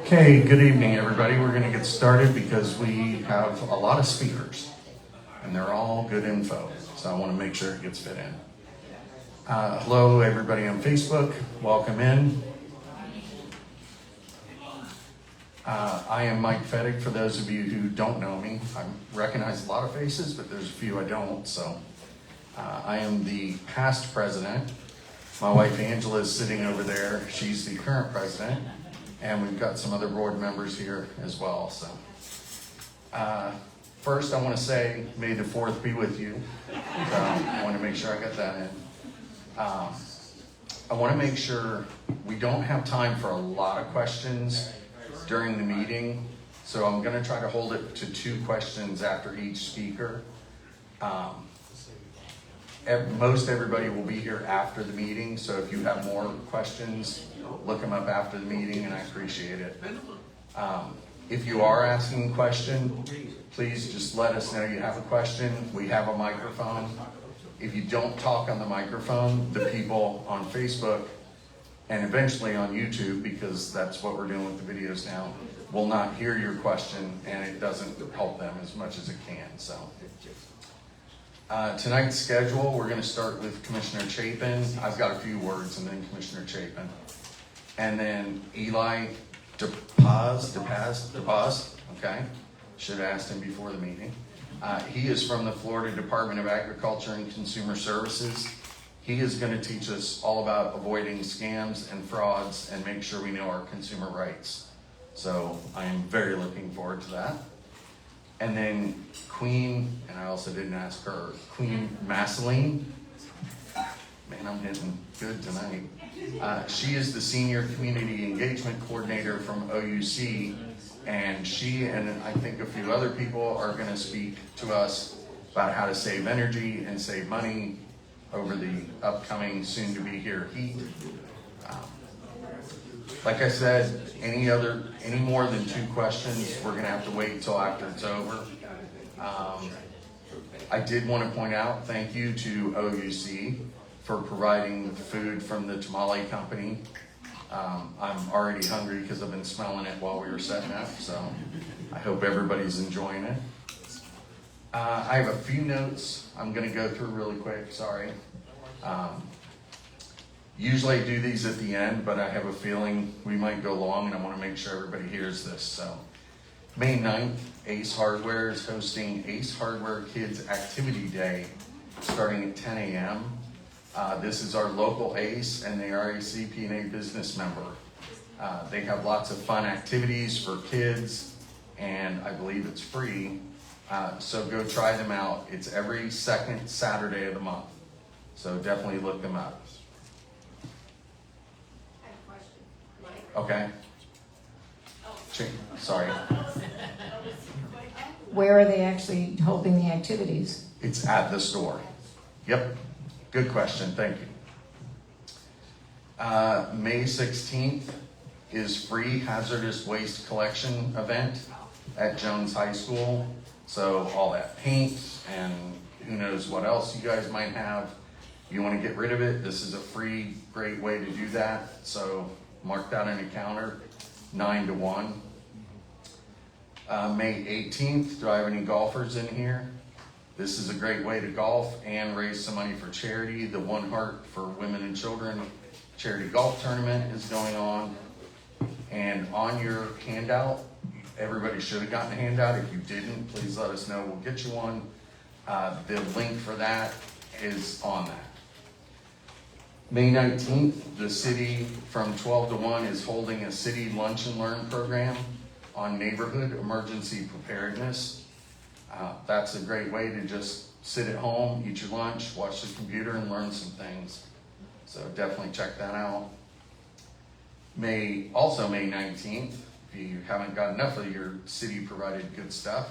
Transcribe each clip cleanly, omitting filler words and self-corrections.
Okay, good evening, everybody. We're going to get started because we have a lot of speakers, and they're all good info, so I want to make sure it gets fit in. Hello, everybody on Facebook. Welcome in. I am Mike Fettig. For those of you who don't know me, I recognize a lot of faces, but there's a few I don't, so I am the past president. My wife Angela is sitting over there. She's the current president. And we've got some other board members here as well. So, first, I want to say, may the 4th be with you. So I want to make sure I got that in. I want to make sure we don't have time for a lot of questions during the meeting. So I'm going to try to hold it to 2 questions after each speaker. Most everybody will be here after the meeting. So if you have more questions, look them up after the meeting, and I appreciate it. If you are asking a question, please just let us know you have a question. We have a microphone. If you don't talk on the microphone, the people on Facebook and eventually on YouTube, because that's what we're doing with the videos now, will not hear your question, and it doesn't help them as much as it can. So tonight's schedule, we're going to start with Commissioner Chapin. I've got a few words, and then Commissioner Chapin. And then Eli DePaz, okay? Should have asked him before the meeting. He is from the Florida Department of Agriculture and Consumer Services. He is going to teach us all about avoiding scams and frauds and make sure we know our consumer rights. So I am very looking forward to that. And then Queen, and I also didn't ask her, Queen Massaline. Man, I'm hitting good tonight. She is the Senior Community Engagement Coordinator from OUC, and she and I think a few other people are going to speak to us about how to save energy and save money over the upcoming, soon-to-be-here heat. Like I said, any more than 2 questions, we're going to have to wait until after it's over. I did want to point out, thank you to OUC for providing food from the tamale company. I'm already hungry because I've been smelling it while we were setting up, so I hope everybody's enjoying it. I have a few notes I'm going to go through really quick, sorry. Usually I do these at the end, but I have a feeling we might go long, and I want to make sure everybody hears this. So, May 9th, Ace Hardware is hosting Ace Hardware Kids Activity Day starting at 10 a.m. This is our local ACE, and they are a CPNA business member. They have lots of fun activities for kids, and I believe it's free. So go try them out. It's every second Saturday of the month. So definitely look them up. I have a question. Mike? Okay. Sorry. Where are they actually holding the activities? It's at the store. Yep. Good question. Thank you. May 16th is free hazardous waste collection event at Jones High School. So all that paint and who knows what else you guys might have. You want to get rid of it, this is a free, great way to do that. So mark that on your calendar, 9 to 1. May 18th, do I have any golfers in here? This is a great way to golf and raise some money for charity. The One Heart for Women and Children charity golf tournament is going on. And on your handout, everybody should have gotten a handout. If you didn't, please let us know. We'll get you one. The link for that is on that. May 19th, the city from 12 to 1 is holding a city lunch and learn program on neighborhood emergency preparedness. That's a great way to just sit at home, eat your lunch, watch the computer, and learn some things. So definitely check that out. May 19th, if you haven't got enough of your city-provided good stuff,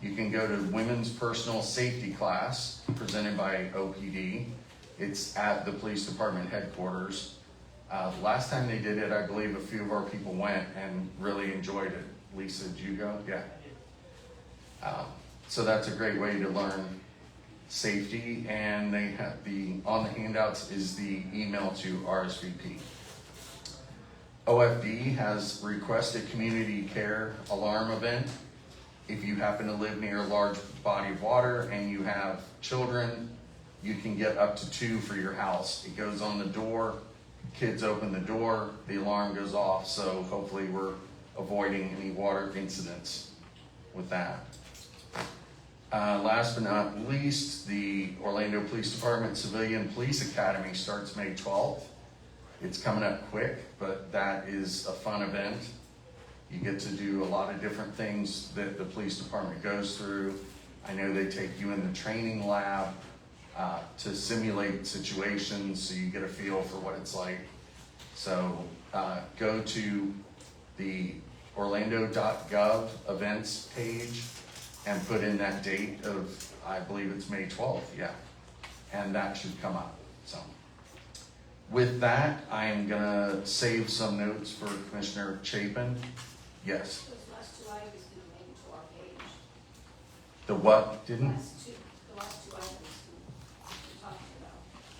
you can go to Women's Personal Safety class presented by OPD. It's at the police department headquarters. Last time they did it, I believe a few of our people went and really enjoyed it. Lisa, did you go? Yeah. So that's a great way to learn safety, and they have on the handouts is the email to RSVP. OFD has requested community care alarm event. If you happen to live near a large body of water and you have children, you can get up to 2 for your house. It goes on the door, kids open the door, the alarm goes off, so hopefully we're avoiding any water incidents with that. Last but not least, the Orlando Police Department Civilian Police Academy starts May 12th. It's coming up quick, but that is a fun event. You get to do a lot of different things that the police department goes through. I know they take you in the training lab to simulate situations so you get a feel for what it's like. So go to the orlando.gov events page and put in that date of, I believe it's May 12th, yeah. And that should come up, so. With that, I am gonna save some notes for Commissioner Chapin. Yes. Those last 2 items didn't make it to our page. The what didn't? The last two items we're talking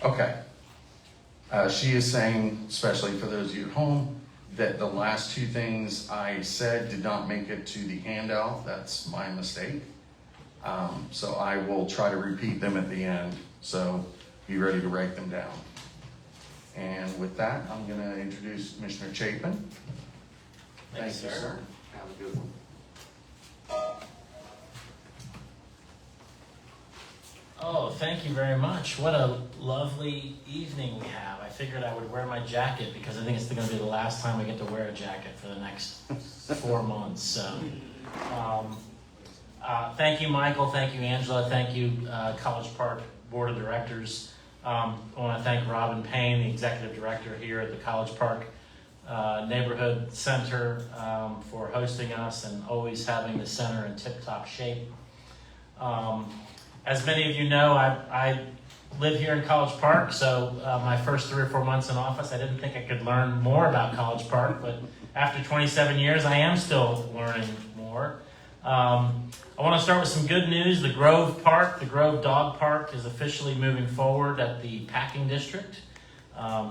about. Okay. She is saying, especially for those of you at home, that the last 2 things I said did not make it to the handout. That's my mistake. So I will try to repeat them at the end. So be ready to write them down. And with that, I'm going to introduce Commissioner Chapin. Thank you, sir. Have a good one. Oh, thank you very much. What a lovely evening we have. I figured I would wear my jacket because I think it's going to be the last time I get to wear a jacket for the next 4 months. So, thank you, Michael. Thank you, Angela. Thank you, College Park Board of Directors. I want to thank Robin Payne, the Executive Director here at the College Park Neighborhood Center, for hosting us and always having the center in tip-top shape. As many of you know, I live here in College Park, so my first 3 or 4 months in office, I didn't think I could learn more about College Park, but after 27 years, I am still learning more. I want to start with some good news. The Grove Dog Park is officially moving forward at the Packing District.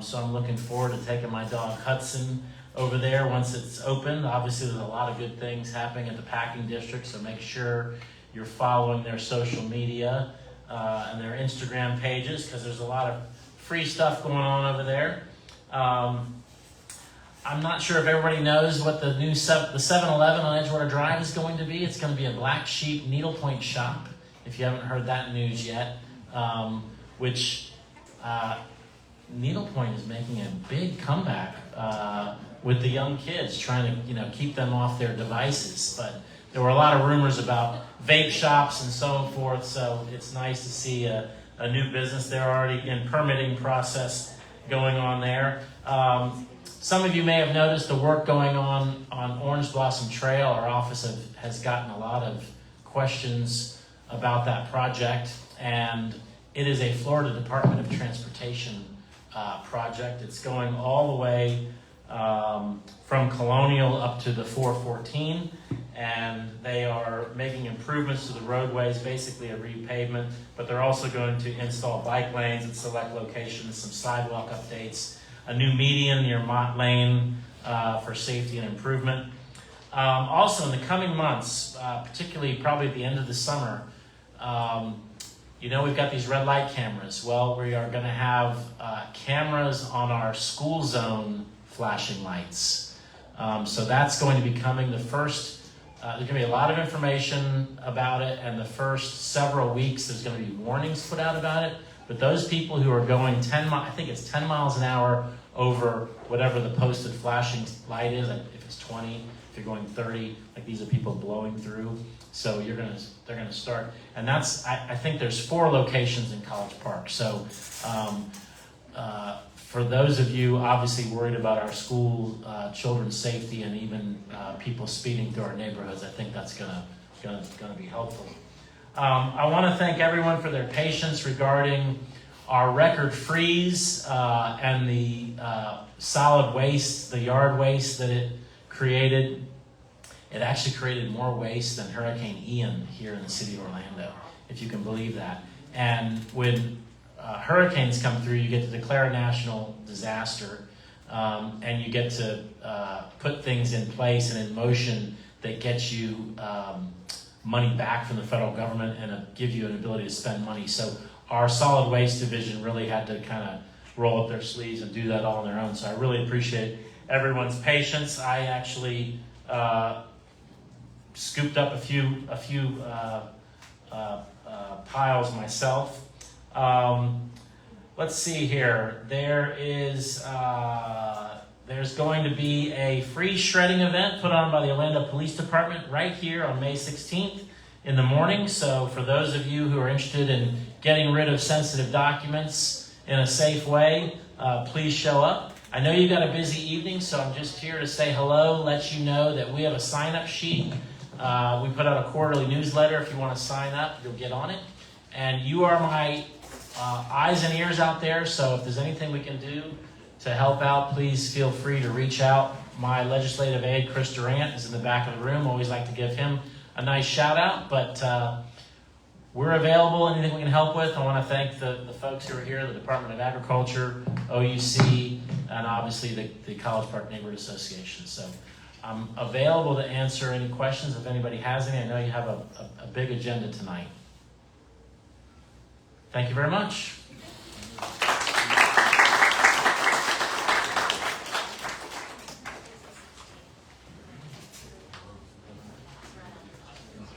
So I'm looking forward to taking my dog Hudson over there once it's open. Obviously, there's a lot of good things happening at the Packing District, so make sure you're following their social media and their Instagram pages because there's a lot of free stuff going on over there. I'm not sure if everybody knows what the new the 7-Eleven on Edgewater Drive is going to be. It's going to be a black sheep needlepoint shop, if you haven't heard that news yet, which needlepoint is making a big comeback with the young kids, trying to keep them off their devices. But there were a lot of rumors about vape shops and so forth, so it's nice to see a new business. They're already in permitting process going on there. Some of you may have noticed the work going on Orange Blossom Trail. Our office has gotten a lot of questions about that project, and it is a Florida Department of Transportation project. It's going all the way from Colonial up to the 414, and they are making improvements to the roadways, basically a repavement, but they're also going to install bike lanes at select locations, some sidewalk updates, a new median near Mott Lane for safety and improvement. Also in the coming months, particularly probably at the end of the summer, we've got these red light cameras. Well, we are going to have cameras on our school zone flashing lights. So that's going to be coming the first. There's going to be a lot of information about it, and the first several weeks there's going to be warnings put out about it. But those people who are going 10 miles, I think it's 10 miles an hour over whatever the posted flashing light is, if it's 20, if you're going 30, like these are people blowing through. So they're gonna start, and that's, I think there's 4 locations in College Park. So for those of you obviously worried about our school children's safety and even people speeding through our neighborhoods, I think that's gonna be helpful. I want to thank everyone for their patience regarding our record freeze and the solid waste, the yard waste that it created. It actually created more waste than Hurricane Ian here in the city of Orlando, if you can believe that. And when hurricanes come through, you get to declare a national disaster. and you get to put things in place and in motion that get you money back from the federal government and give you an ability to spend money. So our solid waste division really had to kind of roll up their sleeves and do that all on their own. So I really appreciate everyone's patience. I actually scooped up a few piles myself. Let's see here. There's going to be a free shredding event put on by the Orlando Police Department right here on May 16th in the morning. So for those of you who are interested in getting rid of sensitive documents in a safe way, please show up. I know you got a busy evening, so I'm just here to say hello, let you know that we have a sign-up sheet. We put out a quarterly newsletter. If you want to sign up, you'll get on it. And you are my eyes and ears out there, so if there's anything we can do to help out, please feel free to reach out. My legislative aide, Chris Durant, is in the back of the room. Always like to give him a nice shout out, but we're available. Anything we can help with. I want to thank the folks who are here, the Department of Agriculture, OUC, and obviously the College Park Neighborhood Association. So I'm available to answer any questions if anybody has any. I know you have a big agenda tonight. Thank you very much.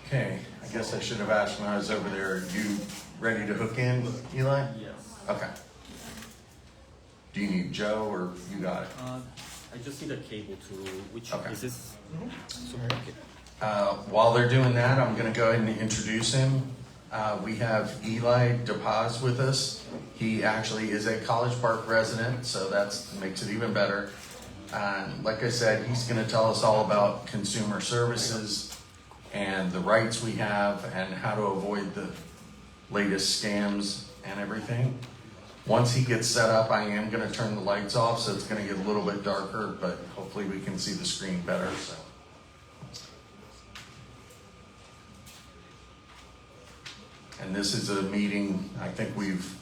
Okay, I guess I should have asked when I was over there, are you ready to hook in, Eli? Yes. Okay. Do you need Joe or you got it? I just need a cable to which Okay. is this? So, okay. While they're doing that, I'm going to go ahead and introduce him. We have Eli DePaz with us. He actually is a College Park resident, so that makes it even better. Like I said, he's going to tell us all about consumer services and the rights we have and how to avoid the latest scams and everything. Once he gets set up, I am going to turn the lights off, so it's going to get a little bit darker, but hopefully we can see the screen better. So. And this is a meeting, I think we've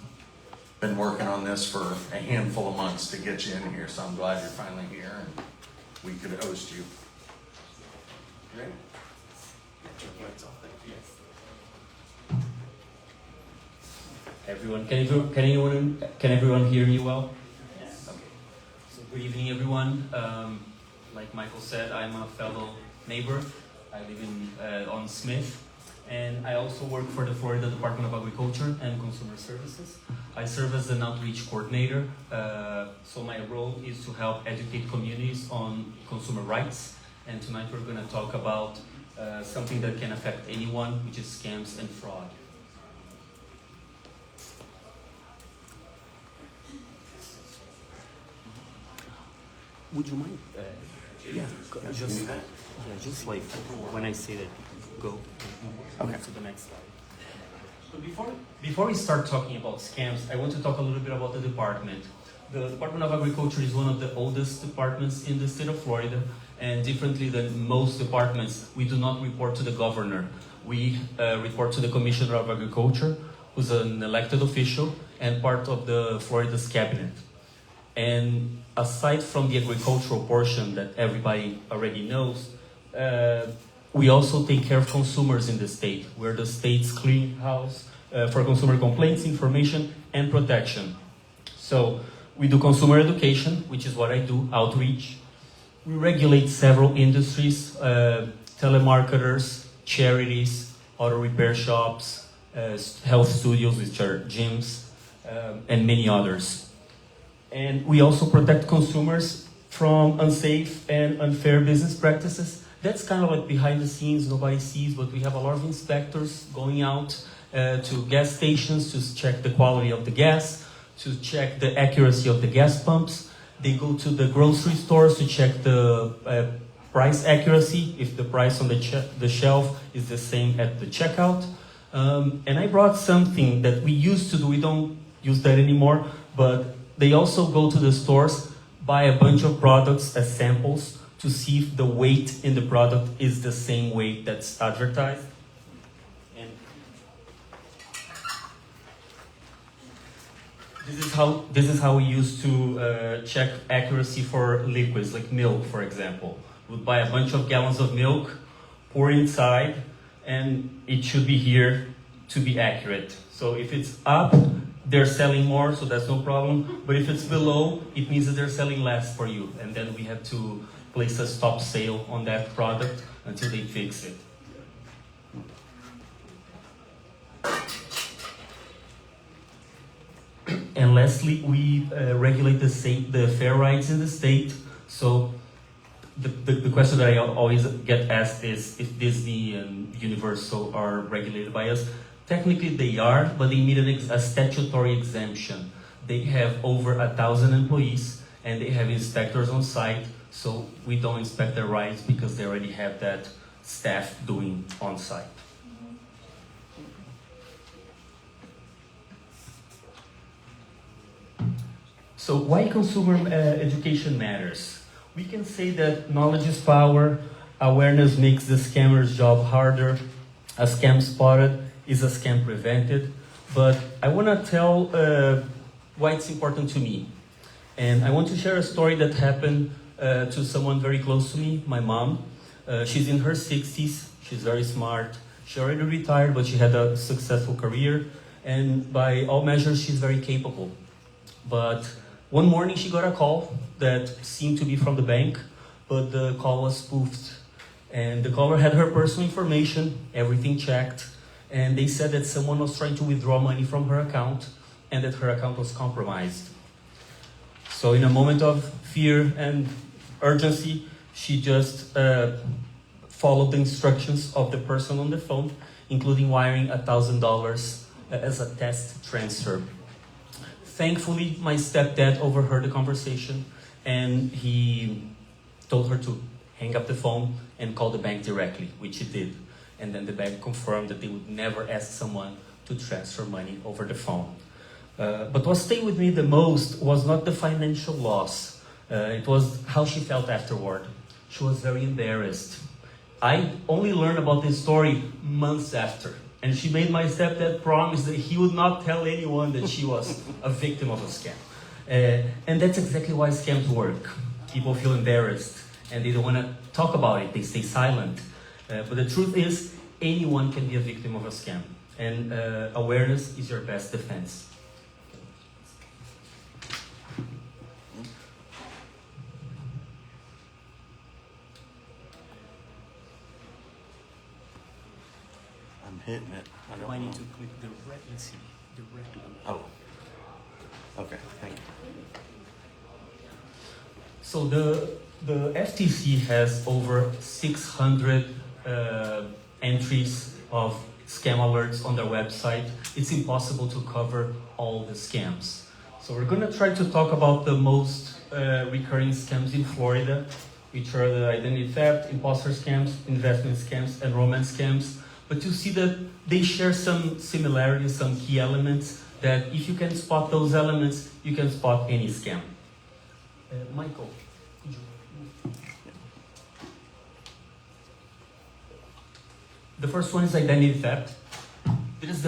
been working on this for a handful of months to get you in here, so I'm glad you're finally here and we could host you. Ready? Everyone, can everyone hear me well? Yes. Okay. So good evening, everyone. Like Michael said, I'm a fellow neighbor. I live on Smith, and I also work for the Florida Department of Agriculture and Consumer Services. I serve as an outreach coordinator. So my role is to help educate communities on consumer rights. And tonight we're going to talk about something that can affect anyone, which is scams and fraud. Would you mind? Just like when I say that, go to the next slide. So before we start talking about scams, I want to talk a little bit about the department. The Department of Agriculture is one of the oldest departments in the state of Florida, and differently than most departments, we do not report to the governor. We report to the Commissioner of Agriculture, who's an elected official and part of the Florida's cabinet. And aside from the agricultural portion that everybody already knows, we also take care of consumers in the state. We're the state's clearinghouse for consumer complaints, information, and protection. So we do consumer education, which is what I do, outreach. We regulate several industries, telemarketers, charities, auto repair shops, health studios, which are gyms, and many others. And we also protect consumers from unsafe and unfair business practices. That's kind of like behind the scenes, nobody sees, but we have a lot of inspectors going out to gas stations to check the quality of the gas, to check the accuracy of the gas pumps. They go to the grocery stores to check the price accuracy, if the price on the shelf is the same at the checkout. And I brought something that we used to do, we don't use that anymore, but they also go to the stores, buy a bunch of products as samples to see if the weight in the product is the same weight that's advertised. And This is how we used to check accuracy for liquids, like milk, for example. We'd buy a bunch of gallons of milk, pour inside, and it should be here to be accurate. So if it's up, they're selling more, so that's no problem. But if it's below, it means that they're selling less for you. And then we have to place a stop sale on that product until they fix it. And lastly, we regulate the fair rights in the state. So the question that I always get asked is if Disney and Universal are regulated by us. Technically they are, but they need a statutory exemption. They have over 1,000 employees and they have inspectors on site, so we don't inspect their rights because they already have that staff doing on site. So why consumer education matters? We can say that knowledge is power, awareness makes the scammer's job harder, a scam spotted is a scam prevented, but I want to tell why it's important to me. And I want to share a story that happened to someone very close to me, my mom. She's in her 60s, she's very smart, she already retired, but she had a successful career, and by all measures, she's very capable. But one morning she got a call that seemed to be from the bank, but the call was spoofed. And the caller had her personal information, everything checked, and they said that someone was trying to withdraw money from her account and that her account was compromised. So in a moment of fear and urgency, she just followed the instructions of the person on the phone, including wiring $1,000 as a test transfer. Thankfully, my stepdad overheard the conversation and he told her to hang up the phone and call the bank directly, which he did. And then the bank confirmed that they would never ask someone to transfer money over the phone. But what stayed with me the most was not the financial loss. It was how she felt afterward. She was very embarrassed. I only learned about this story months after. And she made my stepdad promise that he would not tell anyone that she was a victim of a scam. And that's exactly why scams work. People feel embarrassed and they don't want to talk about it. They stay silent. But the truth is, anyone can be a victim of a scam. And awareness is your best defense. I'm hitting it. I don't I know. need to click directly. Oh. Okay, thank you. So the FTC has over 600 entries of scam alerts on their website. It's impossible to cover all the scams. So we're going to try to talk about the most recurring scams in Florida, which are the identity theft, imposter scams, investment scams, and romance scams. But you see that they share some similarities, some key elements, that if you can spot those elements, you can spot any scam. Michael, could you? The first one is identity theft. This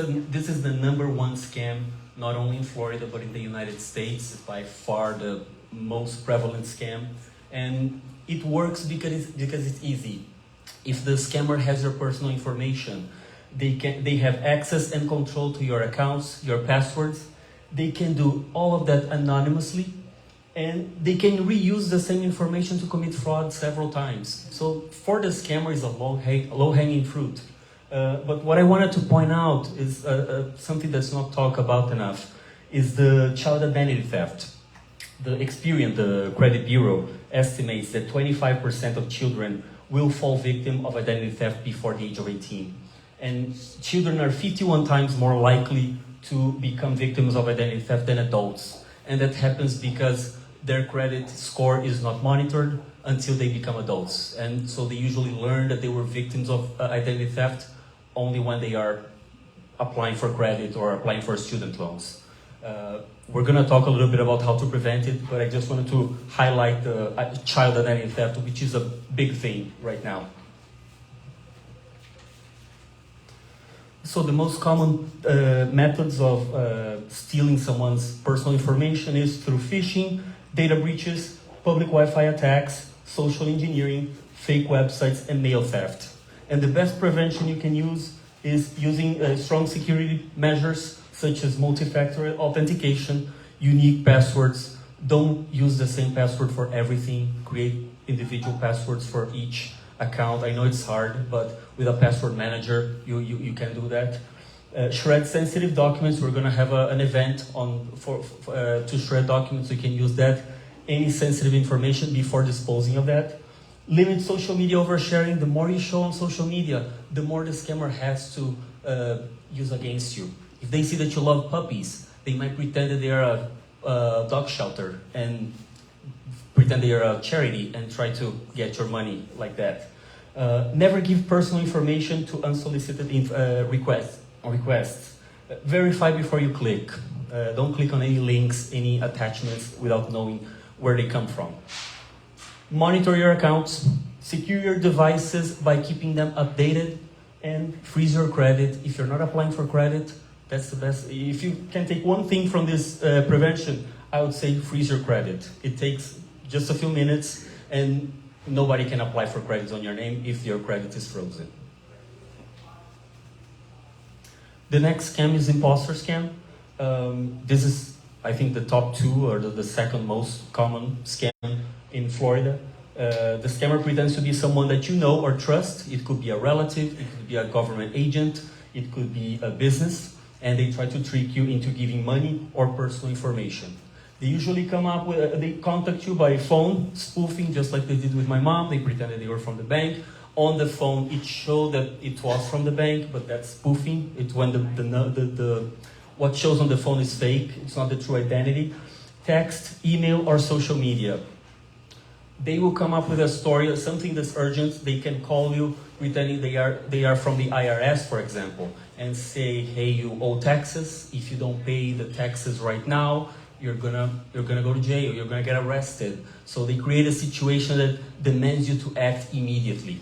is the number one scam, not only in Florida, but in the United States. It's by far the most prevalent scam. And it works because it's easy. If the scammer has your personal information, they have access and control to your accounts, your passwords. They can do all of that anonymously, and they can reuse the same information to commit fraud several times. So for the scammer, it's a low-hanging fruit. But what I wanted to point out is something that's not talked about enough, is the child identity theft. The Experian, the credit bureau, estimates that 25% of children will fall victim of identity theft before the age of 18. And children are 51 times more likely to become victims of identity theft than adults. And that happens because their credit score is not monitored until they become adults. And so they usually learn that they were victims of identity theft only when they are applying for credit or applying for student loans. We're going to talk a little bit about how to prevent it, but I just wanted to highlight the child identity theft, which is a big thing right now. So the most common methods of stealing someone's personal information is through phishing, data breaches, public Wi-Fi attacks, social engineering, fake websites, and mail theft. And the best prevention you can use is using strong security measures such as multi-factor authentication, unique passwords. Don't use the same password for everything. Create individual passwords for each account. I know it's hard, but with a password manager, you can do that. Shred sensitive documents. We're going to have an event to shred documents. You can use that. Any sensitive information before disposing of that. Limit social media oversharing. The more you show on social media, the more the scammer has to use against you. If they see that you love puppies, they might pretend that they are a dog shelter and pretend they are a charity and try to get your money like that. Never give personal information to unsolicited requests. Verify before you click. Don't click on any links, any attachments without knowing where they come from. Monitor your accounts. Secure your devices by keeping them updated, and freeze your credit. If you're not applying for credit, that's the best. If you can take one thing from this prevention, I would say freeze your credit. It takes just a few minutes, and nobody can apply for credit on your name if your credit is frozen. The next scam is imposter scam. This is, I think, the top two or the second most common scam in Florida. The scammer pretends to be someone that you know or trust. It could be a relative, it could be a government agent, it could be a business, and they try to trick you into giving money or personal information. They usually come up with, they contact you by phone, spoofing, just like they did with my mom. They pretended they were from the bank. On the phone, it showed that it was from the bank, but that's spoofing. It's when what shows on the phone is fake. It's not the true identity. Text, email, or social media. They will come up with a story, something that's urgent. They can call you pretending they are from the IRS, for example, and say, hey, you owe taxes. If you don't pay the taxes right now, you're gonna go to jail, you're gonna get arrested. So they create a situation that demands you to act immediately.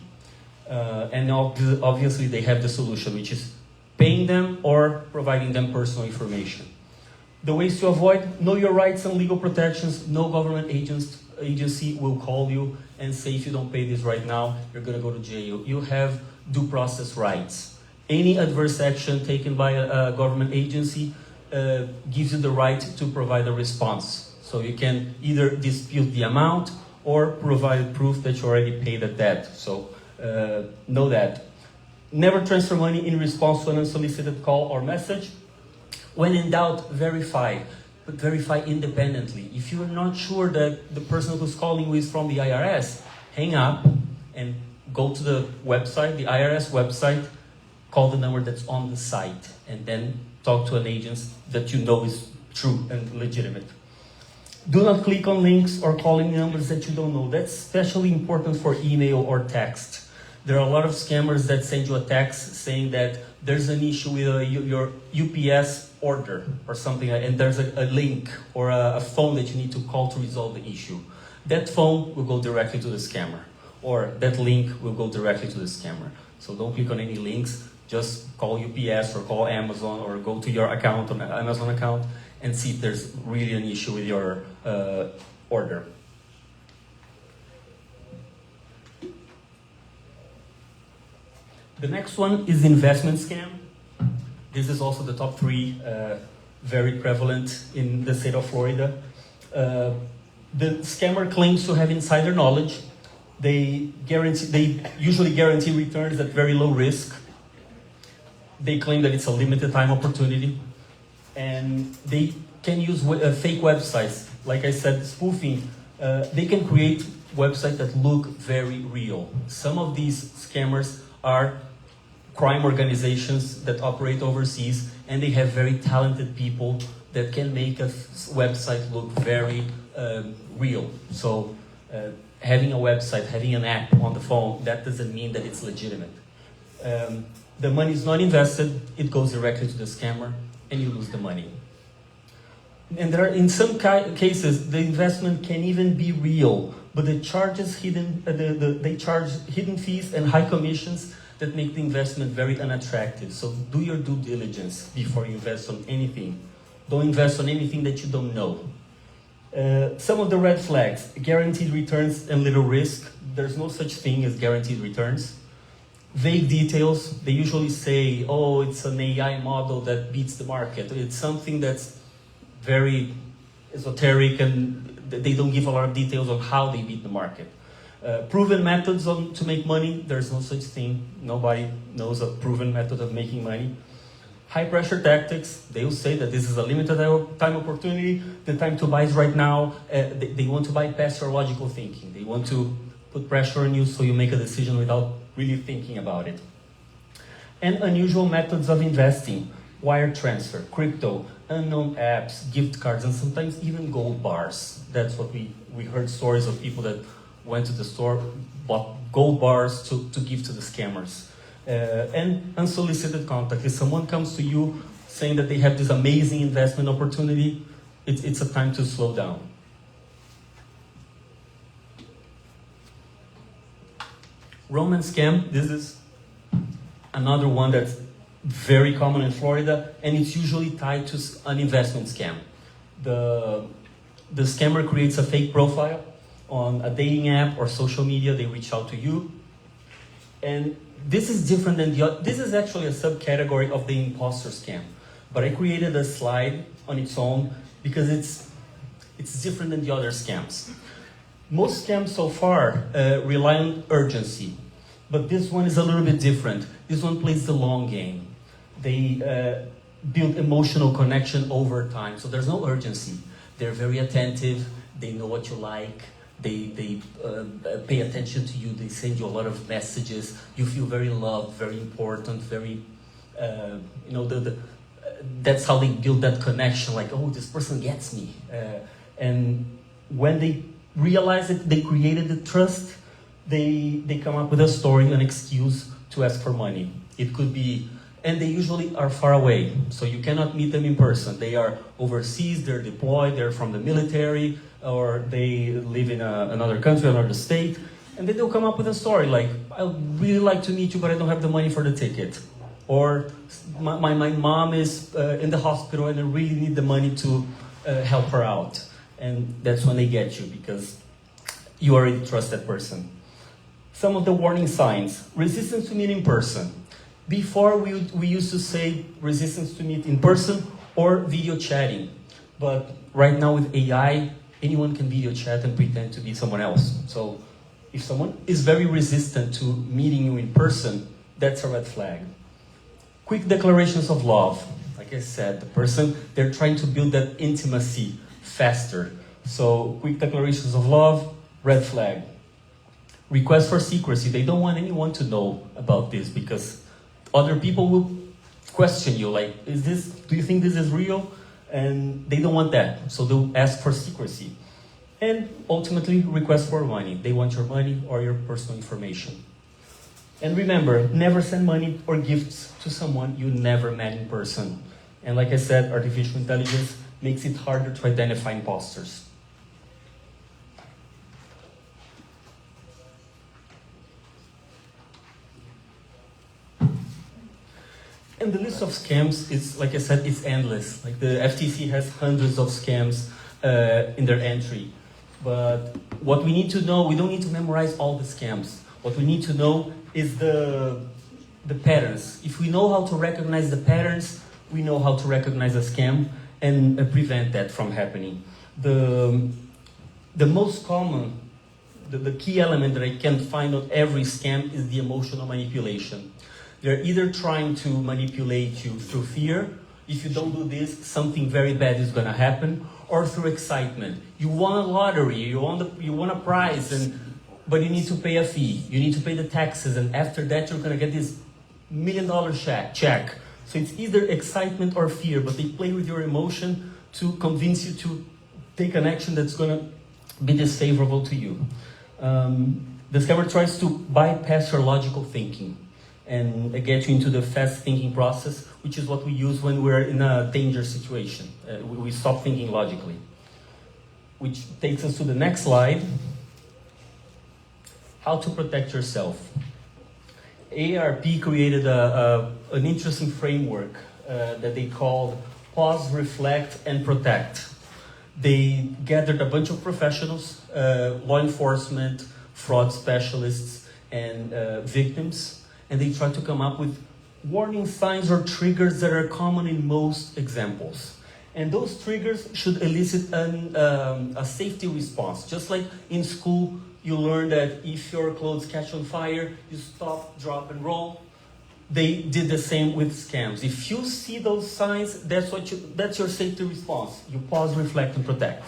And obviously they have the solution, which is paying them or providing them personal information. The ways to avoid: know your rights and legal protections. No government agency will call you and say, if you don't pay this right now, you're gonna go to jail. You have due process rights. Any adverse action taken by a government agency gives you the right to provide a response. So you can either dispute the amount or provide proof that you already paid the debt. So know that. Never transfer money in response to an unsolicited call or message. When in doubt, verify, but verify independently. If you're not sure that the person who's calling you is from the IRS, hang up and go to the website, the IRS website, call the number that's on the site, and then talk to an agent that you know is true and legitimate. Do not click on links or calling numbers that you don't know. That's especially important for email or text. There are a lot of scammers that send you a text saying that there's an issue with your UPS order or something, and there's a link or a phone that you need to call to resolve the issue. That phone will go directly to the scammer, or that link will go directly to the scammer. So don't click on any links. Just call UPS or call Amazon or go to your account, on Amazon account, and see if there's really an issue with your order. The next one is investment scam. This is also the top three, very prevalent in the state of Florida. The scammer claims to have insider knowledge. They usually guarantee returns at very low risk. They claim that it's a limited time opportunity, and they can use fake websites. Like I said, spoofing. They can create websites that look very real. Some of these scammers are crime organizations that operate overseas, and they have very talented people that can make a website look very real. So having a website, having an app on the phone, that doesn't mean that it's legitimate. The money is not invested, it goes directly to the scammer, and you lose the money. And there are, in some cases, the investment can even be real, but they charge hidden fees and high commissions that make the investment very unattractive. So do your due diligence before you invest on anything. Don't invest on anything that you don't know. Some of the red flags: guaranteed returns and little risk. There's no such thing as guaranteed returns. Vague details. They usually say, oh, it's an AI model that beats the market. It's something that's very esoteric, and they don't give a lot of details on how they beat the market. Proven methods to make money. There's no such thing. Nobody knows a proven method of making money. High pressure tactics. They will say that this is a limited time opportunity. The time to buy is right now. They want to bypass your logical thinking. They want to put pressure on you so you make a decision without really thinking about it. And unusual methods of investing. Wire transfer, crypto, unknown apps, gift cards, and sometimes even gold bars. That's what we heard stories of people that went to the store, bought gold bars to give to the scammers. And unsolicited contact. If someone comes to you saying that they have this amazing investment opportunity, it's a time to slow down. Roman scam, this is another one that's very common in Florida, and it's usually tied to an investment scam. The scammer creates a fake profile on a dating app or social media. They reach out to you, and this is different than this is actually a subcategory of the imposter scam, but I created a slide on its own because it's different than the other scams. Most scams so far rely on urgency, but this one is a little bit different. This one plays the long game. They build emotional connection over time, so there's no urgency. They're very attentive. They know what you like. They pay attention to you. They send you a lot of messages. You feel very loved, very important, very, that's how they build that connection. Like, oh, this person gets me. And when they realize that they created the trust, they come up with a story, an excuse to ask for money. It could be, and they usually are far away, so you cannot meet them in person. They are overseas, they're deployed, they're from the military, or they live in another country, another state, and then they'll come up with a story like, I'd really like to meet you, but I don't have the money for the ticket. Or my mom is in the hospital and I really need the money to help her out. And that's when they get you, because you already trust that person. Some of the warning signs: resistance to meet in person. Before we used to say resistance to meet in person or video chatting. But right now with AI, anyone can video chat and pretend to be someone else. So if someone is very resistant to meeting you in person, that's a red flag. Quick declarations of love. Like I said, the person, they're trying to build that intimacy faster. So quick declarations of love, red flag. Request for secrecy. They don't want anyone to know about this because other people will question you, like, do you think this is real? And they don't want that, so they'll ask for secrecy. And ultimately, request for money. They want your money or your personal information. And remember, never send money or gifts to someone you never met in person. And like I said, artificial intelligence makes it harder to identify imposters. And the list of scams is, like I said, it's endless. Like the FTC has hundreds of scams in their entry. But what we need to know, we don't need to memorize all the scams. What we need to know is the patterns. If we know how to recognize the patterns, we know how to recognize a scam and prevent that from happening. The most common, the key element that I can find on every scam is the emotional manipulation. They're either trying to manipulate you through fear. If you don't do this, something very bad is going to happen. Or through excitement. You won a lottery, you won a prize, but you need to pay a fee. You need to pay the taxes, and after that you're going to get this $1 million check. So it's either excitement or fear, but they play with your emotion to convince you to take an action that's going to be disfavorable to you. The scammer tries to bypass your logical thinking and get you into the fast thinking process, which is what we use when we're in a danger situation. We stop thinking logically. Which takes us to the next slide. how to protect yourself. AARP created an interesting framework that they called Pause, Reflect, and Protect. They gathered a bunch of professionals, law enforcement, fraud specialists, and victims, and they tried to come up with warning signs or triggers that are common in most examples. And those triggers should elicit a safety response. Just like in school, you learn that if your clothes catch on fire, you stop, drop, and roll. They did the same with scams. If you see those signs, that's your safety response. You pause, reflect, and protect.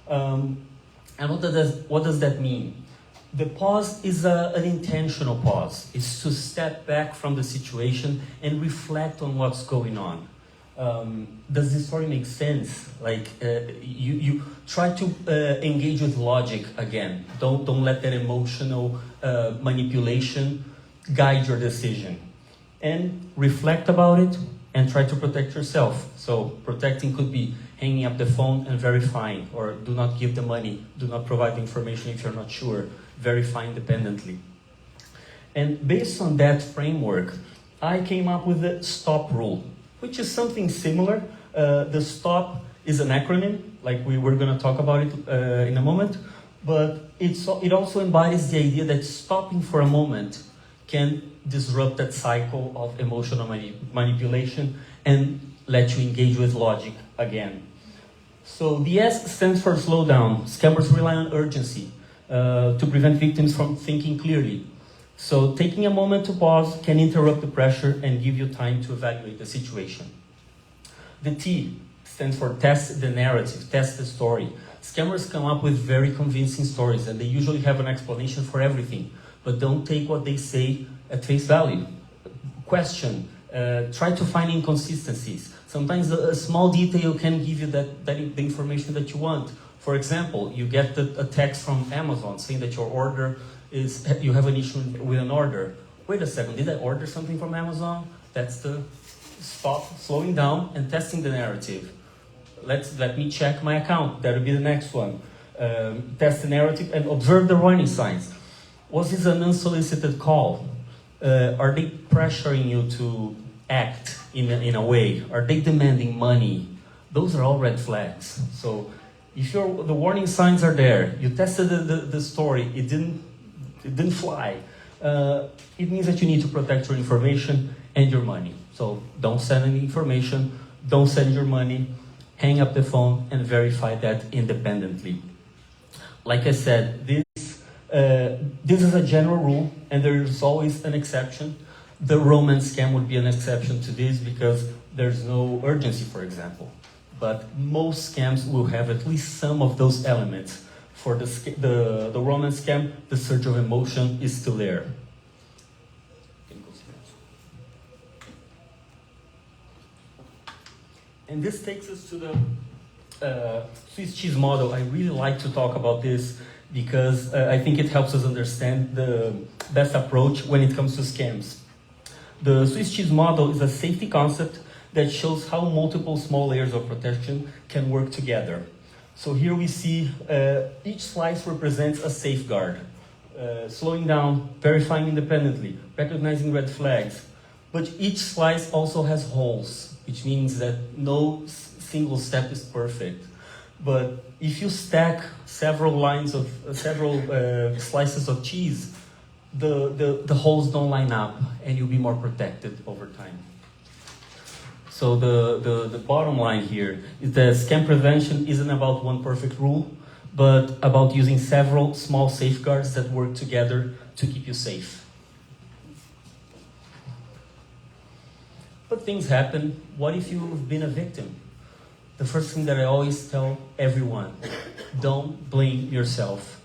And what does that mean? The pause is an intentional pause. It's to step back from the situation and reflect on what's going on. Does this story make sense? Like you try to engage with logic again. Don't let that emotional manipulation guide your decision. And reflect about it and try to protect yourself. So protecting could be hanging up the phone and verifying, or do not give the money, do not provide the information if you're not sure, verify independently. And based on that framework, I came up with the STOP rule, which is something similar. The STOP is an acronym, like we were going to talk about it in a moment, but it also embodies the idea that stopping for a moment can disrupt that cycle of emotional manipulation and let you engage with logic again. So the S stands for slow down. Scammers rely on urgency to prevent victims from thinking clearly. So taking a moment to pause can interrupt the pressure and give you time to evaluate the situation. The T stands for test the narrative, test the story. Scammers come up with very convincing stories, and they usually have an explanation for everything. But don't take what they say at face value. Question, try to find inconsistencies. Sometimes a small detail can give you the information that you want. For example, you get a text from Amazon saying that your order you have an issue with an order. Wait a second, did I order something from Amazon? That's the stop, slowing down and testing the narrative. Let me check my account. That will be the next one. Test the narrative and observe the warning signs. Was this an unsolicited call? Are they pressuring you to act in a way? Are they demanding money? Those are all red flags. So if the warning signs are there, you tested the story, it didn't fly, it means that you need to protect your information and your money. So don't send any information, don't send your money, hang up the phone and verify that independently. Like I said, this is a general rule, and there is always an exception. The romance scam would be an exception to this because there's no urgency, for example. But most scams will have at least some of those elements. For the romance scam, the surge of emotion is still there. And this takes us to the Swiss cheese model. I really like to talk about this because I think it helps us understand the best approach when it comes to scams. The Swiss cheese model is a safety concept that shows how multiple small layers of protection can work together. So here we see each slice represents a safeguard. Slowing down, verifying independently, recognizing red flags. But each slice also has holes, which means that no single step is perfect. But if you stack several slices of cheese, the holes don't line up and you'll be more protected over time. So the bottom line here is that scam prevention isn't about one perfect rule, but about using several small safeguards that work together to keep you safe. But things happen. What if you've been a victim? The first thing that I always tell everyone, don't blame yourself.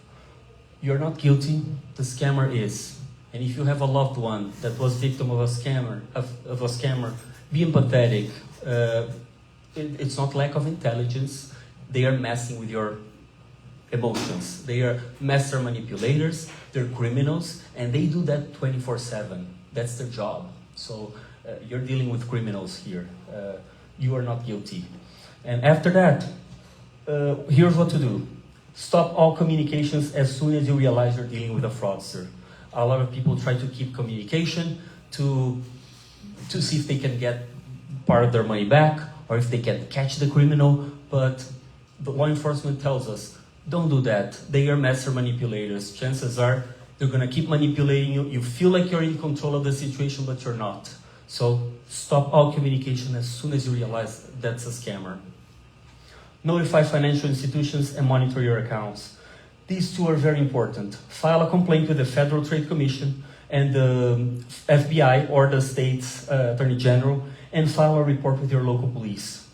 You're not guilty, the scammer is. And if you have a loved one that was victim of a scammer, be empathetic. It's not lack of intelligence. They are messing with your emotions. They are master manipulators, they're criminals, and they do that 24/7. That's their job. So you're dealing with criminals here. You are not guilty. And after that, here's what to do. Stop all communications as soon as you realize you're dealing with a fraudster. A lot of people try to keep communication to see if they can get part of their money back or if they can catch the criminal, but the law enforcement tells us, don't do that. They are master manipulators. Chances are they're gonna keep manipulating you. You feel like you're in control of the situation, but you're not. So stop all communication as soon as you realize that's a scammer. Notify financial institutions and monitor your accounts. These two are very important. File a complaint with the Federal Trade Commission and the FBI or the state's Attorney General, and file a report with your local police.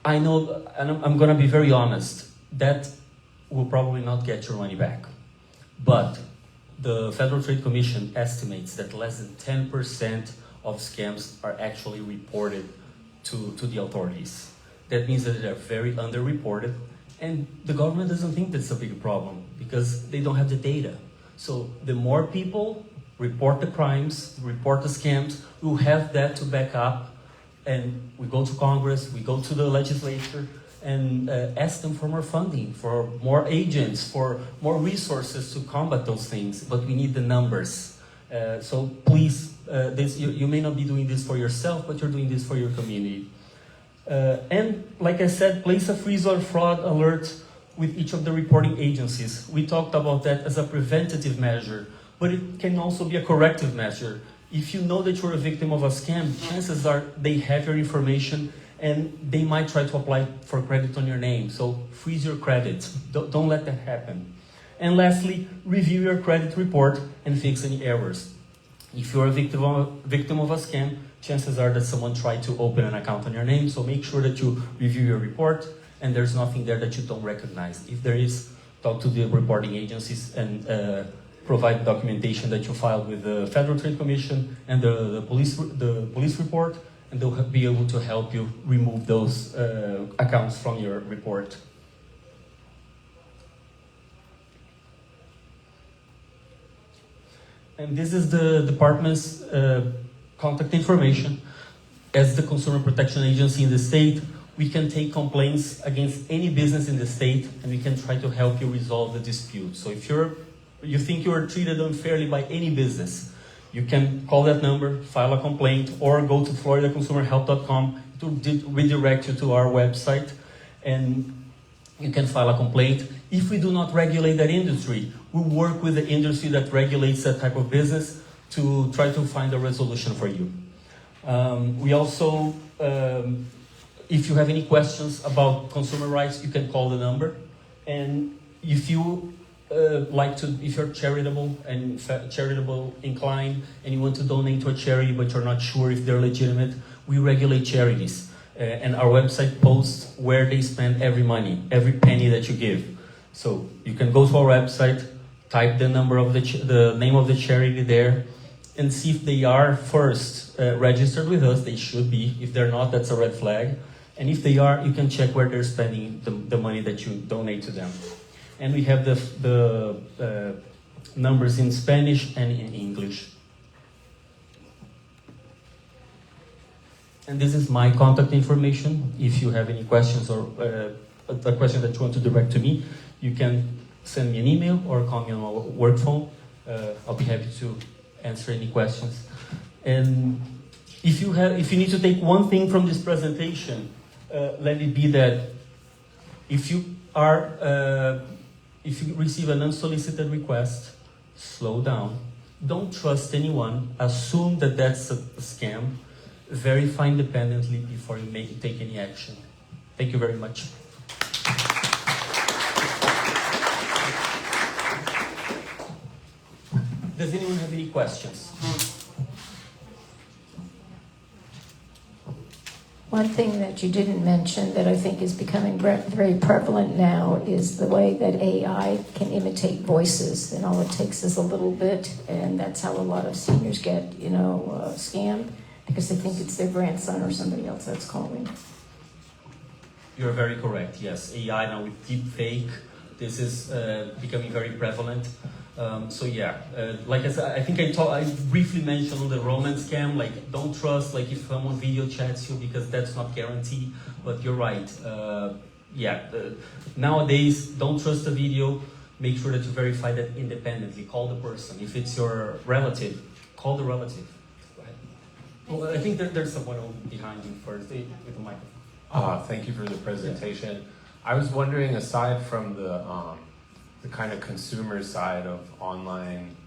I know, and I'm gonna be very honest, that will probably not get your money back. But the Federal Trade Commission estimates that less than 10% of scams are actually reported to the authorities. That means that they're very underreported, and the government doesn't think that's a big problem because they don't have the data. So the more people report the crimes, report the scams, we'll have that to back up, and we go to Congress, we go to the legislature, and ask them for more funding, for more agents, for more resources to combat those things. But we need the numbers. So please, you may not be doing this for yourself, but you're doing this for your community. And like I said, place a freeze or fraud alert with each of the reporting agencies. We talked about that as a preventative measure, but it can also be a corrective measure. If you know that you're a victim of a scam, chances are they have your information and they might try to apply for credit on your name. So freeze your credit. Don't let that happen. And lastly, review your credit report and fix any errors. If you're a victim of a scam, chances are that someone tried to open an account on your name, so make sure that you review your report and there's nothing there that you don't recognize. If there is, talk to the reporting agencies and provide documentation that you filed with the Federal Trade Commission and the police report, and they'll be able to help you remove those accounts from your report. And this is the department's contact information. As the Consumer Protection Agency in the state, we can take complaints against any business in the state, and we can try to help you resolve the dispute. So if you think you are treated unfairly by any business, you can call that number, file a complaint, or go to floridaconsumerhelp.com to redirect you to our website, and you can file a complaint. If we do not regulate that industry, we work with the industry that regulates that type of business to try to find a resolution for you. We also, if you have any questions about consumer rights, you can call the number. And if you if you're charitable and charitable inclined and you want to donate to a charity but you're not sure if they're legitimate, we regulate charities. And our website posts where they spend every money, every penny that you give. So you can go to our website, type the number of the name of the charity there, and see if they are first registered with us. They should be. If they're not, that's a red flag. And if they are, you can check where they're spending the money that you donate to them. And we have the numbers in Spanish and in English. And this is my contact information. If you have any questions or a question that you want to direct to me, you can send me an email or call me on my work phone. I'll be happy to answer any questions. And if you need to take one thing from this presentation, let it be that if you receive an unsolicited request, slow down. Don't trust anyone. Assume that that's a scam. Verify independently before you take any action. Thank you very much. Does anyone have any questions? One thing that you didn't mention that I think is becoming very prevalent now is the way that AI can imitate voices, and all it takes is a little bit, and that's how a lot of seniors get, scammed, because they think it's their grandson or somebody else that's calling. You're very correct, yes. AI now with deep fake, this is becoming very prevalent. Like I said, I think I briefly mentioned the romance scam, like don't trust if someone video chats you, because that's not guaranteed, but you're right. Nowadays, don't trust the video. make sure that you verify that independently. Call the person. If it's your relative, call the relative. Go ahead. Well, I think there's someone behind you first with the microphone. Thank you for the presentation. I was wondering, aside from the kind of consumer side of online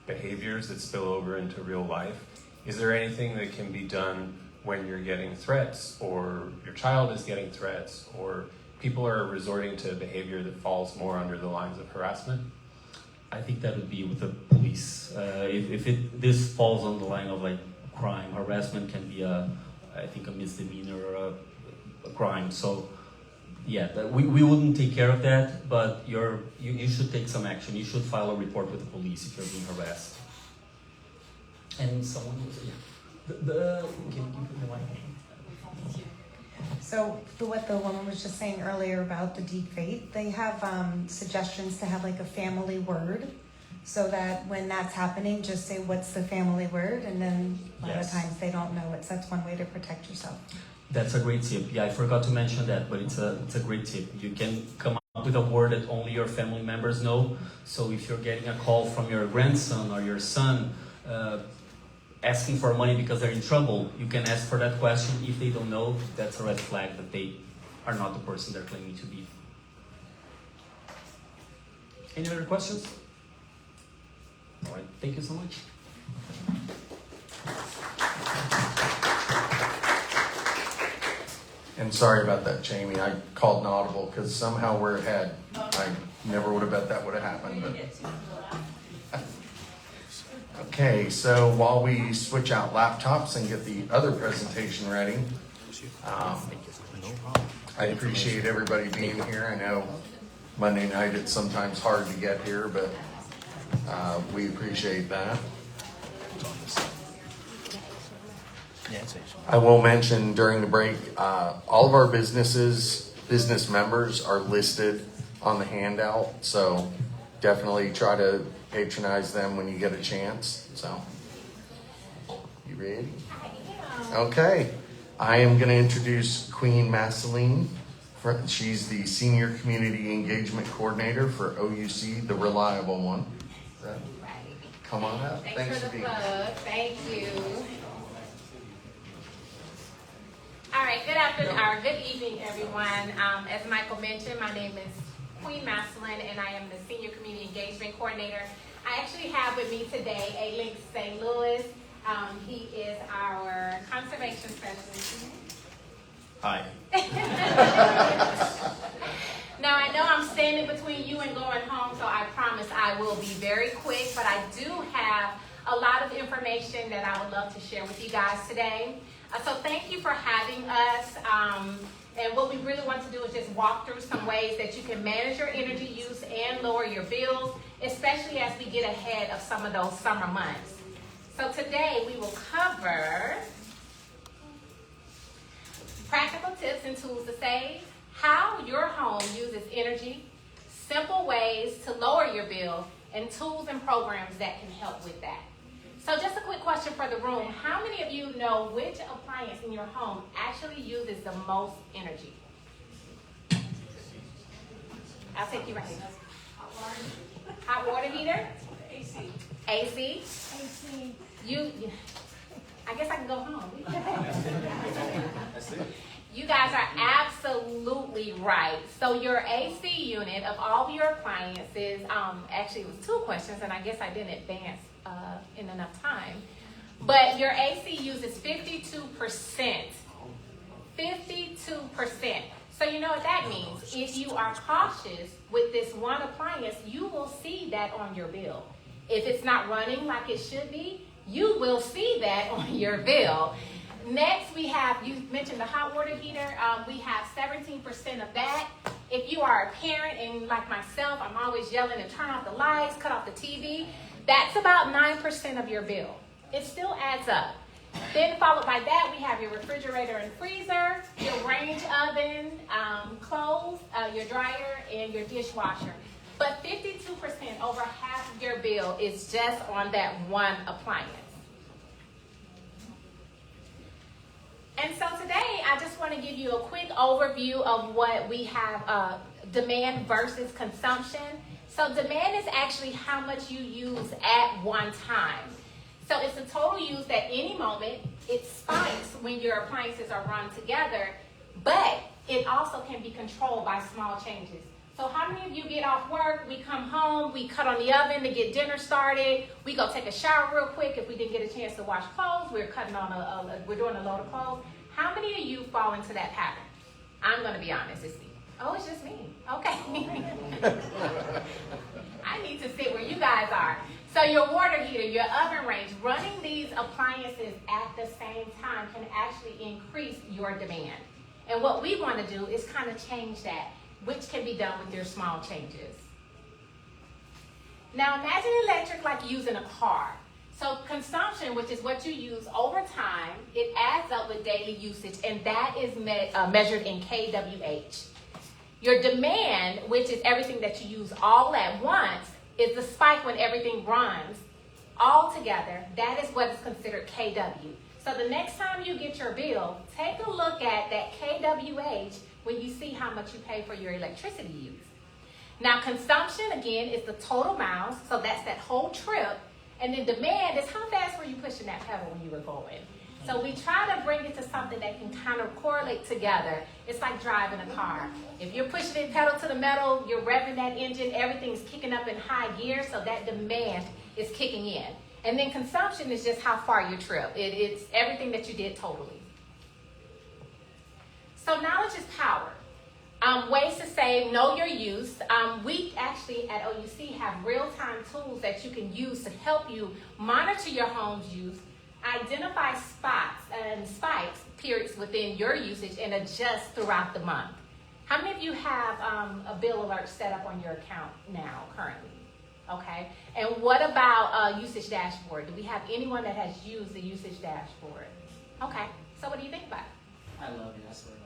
behaviors that spill over into real life, is there anything that can be done when you're getting threats, or your child is getting threats, or people are resorting to behavior that falls more under the lines of harassment? I think that would be with the police. If this falls on the line of like crime, harassment can be I think a misdemeanor or a crime. So yeah, we wouldn't take care of that, but you should take some action. You should file a report with the police if you're being harassed. And someone was, yeah. Can you put the mic? So what the woman was just saying earlier about the deep fake, they have suggestions to have like a family word, so that when that's happening, just say what's the family word, and then a lot of times they don't know it. So that's one way to protect yourself. That's a great tip. Yeah, I forgot to mention that, but it's a great tip. You can come up with a word that only your family members know. So if you're getting a call from your grandson or your son asking for money because they're in trouble, you can ask for that question. If they don't know, that's a red flag that they are not the person they're claiming to be. Any other questions? All right, thank you so much. And sorry about that, Jamie. I called an audible because somehow where it had, I never would have bet that would have happened. But okay, so while we switch out laptops and get the other presentation ready, I appreciate everybody being here. I know Monday night it's sometimes hard to get here, but we appreciate that. I will mention during the break, all of our business members are listed on the handout, so definitely try to patronize them when you get a chance. So, you ready? Okay. I am going to introduce Queen Massaline. She's the Senior Community Engagement Coordinator for OUC, the reliable one. Come on up. Thanks for being here. Thank you. All right, good afternoon, or good evening, everyone. As Michael mentioned, my name is Queen Massaline, and I am the Senior Community Engagement Coordinator. I actually have with me today a Link St. Louis. He is our conservation specialist. Hi. Now, I know I'm standing between you and going home, so I promise I will be very quick, but I do have a lot of information that I would love to share with you guys today. So thank you for having us. And what we really want to do is just walk through some ways that you can manage your energy use and lower your bills, especially as we get ahead of some of those summer months. So today we will cover practical tips and tools to save, how your home uses energy, simple ways to lower your bill, and tools and programs that can help with that. So just a quick question for the room. How many of you know which appliance in your home actually uses the most energy? I'll take you right here. Hot water heater? AC. AC? AC. I guess I can go home. You guys are absolutely right. So your AC unit of all your appliances, actually it was 2 questions, and I guess I didn't advance in enough time. But your AC uses 52%. 52%. So you know what that means. If you are cautious with this one appliance, you will see that on your bill. If it's not running like it should be, you will see that on your bill. Next, we have, you mentioned the hot water heater. We have 17% of that. If you are a parent and like myself, I'm always yelling to turn off the lights, cut off the TV, that's about 9% of your bill. It still adds up. Then followed by that, we have your refrigerator and freezer, your range oven, clothes, your dryer, and your dishwasher. But 52%, over half of your bill, is just on that one appliance. And so today, I just want to give you a quick overview of what we have, demand versus consumption. So demand is actually how much you use at one time. So it's the total use at any moment. It spikes when your appliances are run together, but it also can be controlled by small changes. So how many of you get off work, we come home, we cut on the oven to get dinner started, we go take a shower real quick if we didn't get a chance to wash clothes, we're cutting on we're doing a load of clothes. How many of you fall into that pattern? I'm gonna be honest, it's me. Oh, it's just me. Okay. I need to sit where you guys are. So your water heater, your oven range, running these appliances at the same time can actually increase your demand. And what we want to do is kind of change that, which can be done with your small changes. Now imagine electric like using a car. So consumption, which is what you use over time, it adds up with daily usage, and that is measured in kWh. Your demand, which is everything that you use all at once, is the spike when everything runs all together. That is what is considered kW. So the next time you get your bill, take a look at that kWh when you see how much you pay for your electricity use. Now consumption, again, is the total miles, so that's that whole trip. And then demand is how fast were you pushing that pedal when you were going. So we try to bring it to something that can kind of correlate together. It's like driving a car. If you're pushing the pedal to the metal, you're revving that engine, everything's kicking up in high gear, so that demand is kicking in. And then consumption is just how far you trip. It's everything that you did totally. So knowledge is power. Ways to save, know your use. We actually at OUC have real-time tools that you can use to help you monitor your home's use, identify spots and spikes, periods within your usage, and adjust throughout the month. How many of you have a bill alert set up on your account now, currently? Okay. And what about a usage dashboard? Do we have anyone that has used the usage dashboard? Okay. So what do you think about it? I love it. That's what I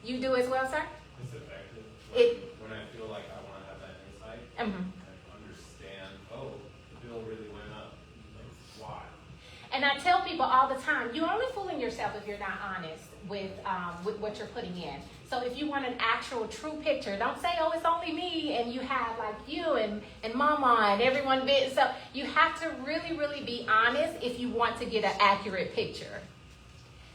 You do as well, sir? It's effective. It- When I feel like I want to have that insight, Mhm. I understand, oh, the bill really went up. Like, why? And I tell people all the time, you're only fooling yourself if you're not honest with what you're putting in. So if you want an actual true picture, don't say, oh, it's only me, and you have like you and mama and everyone bit. So you have to really, really be honest if you want to get an accurate picture.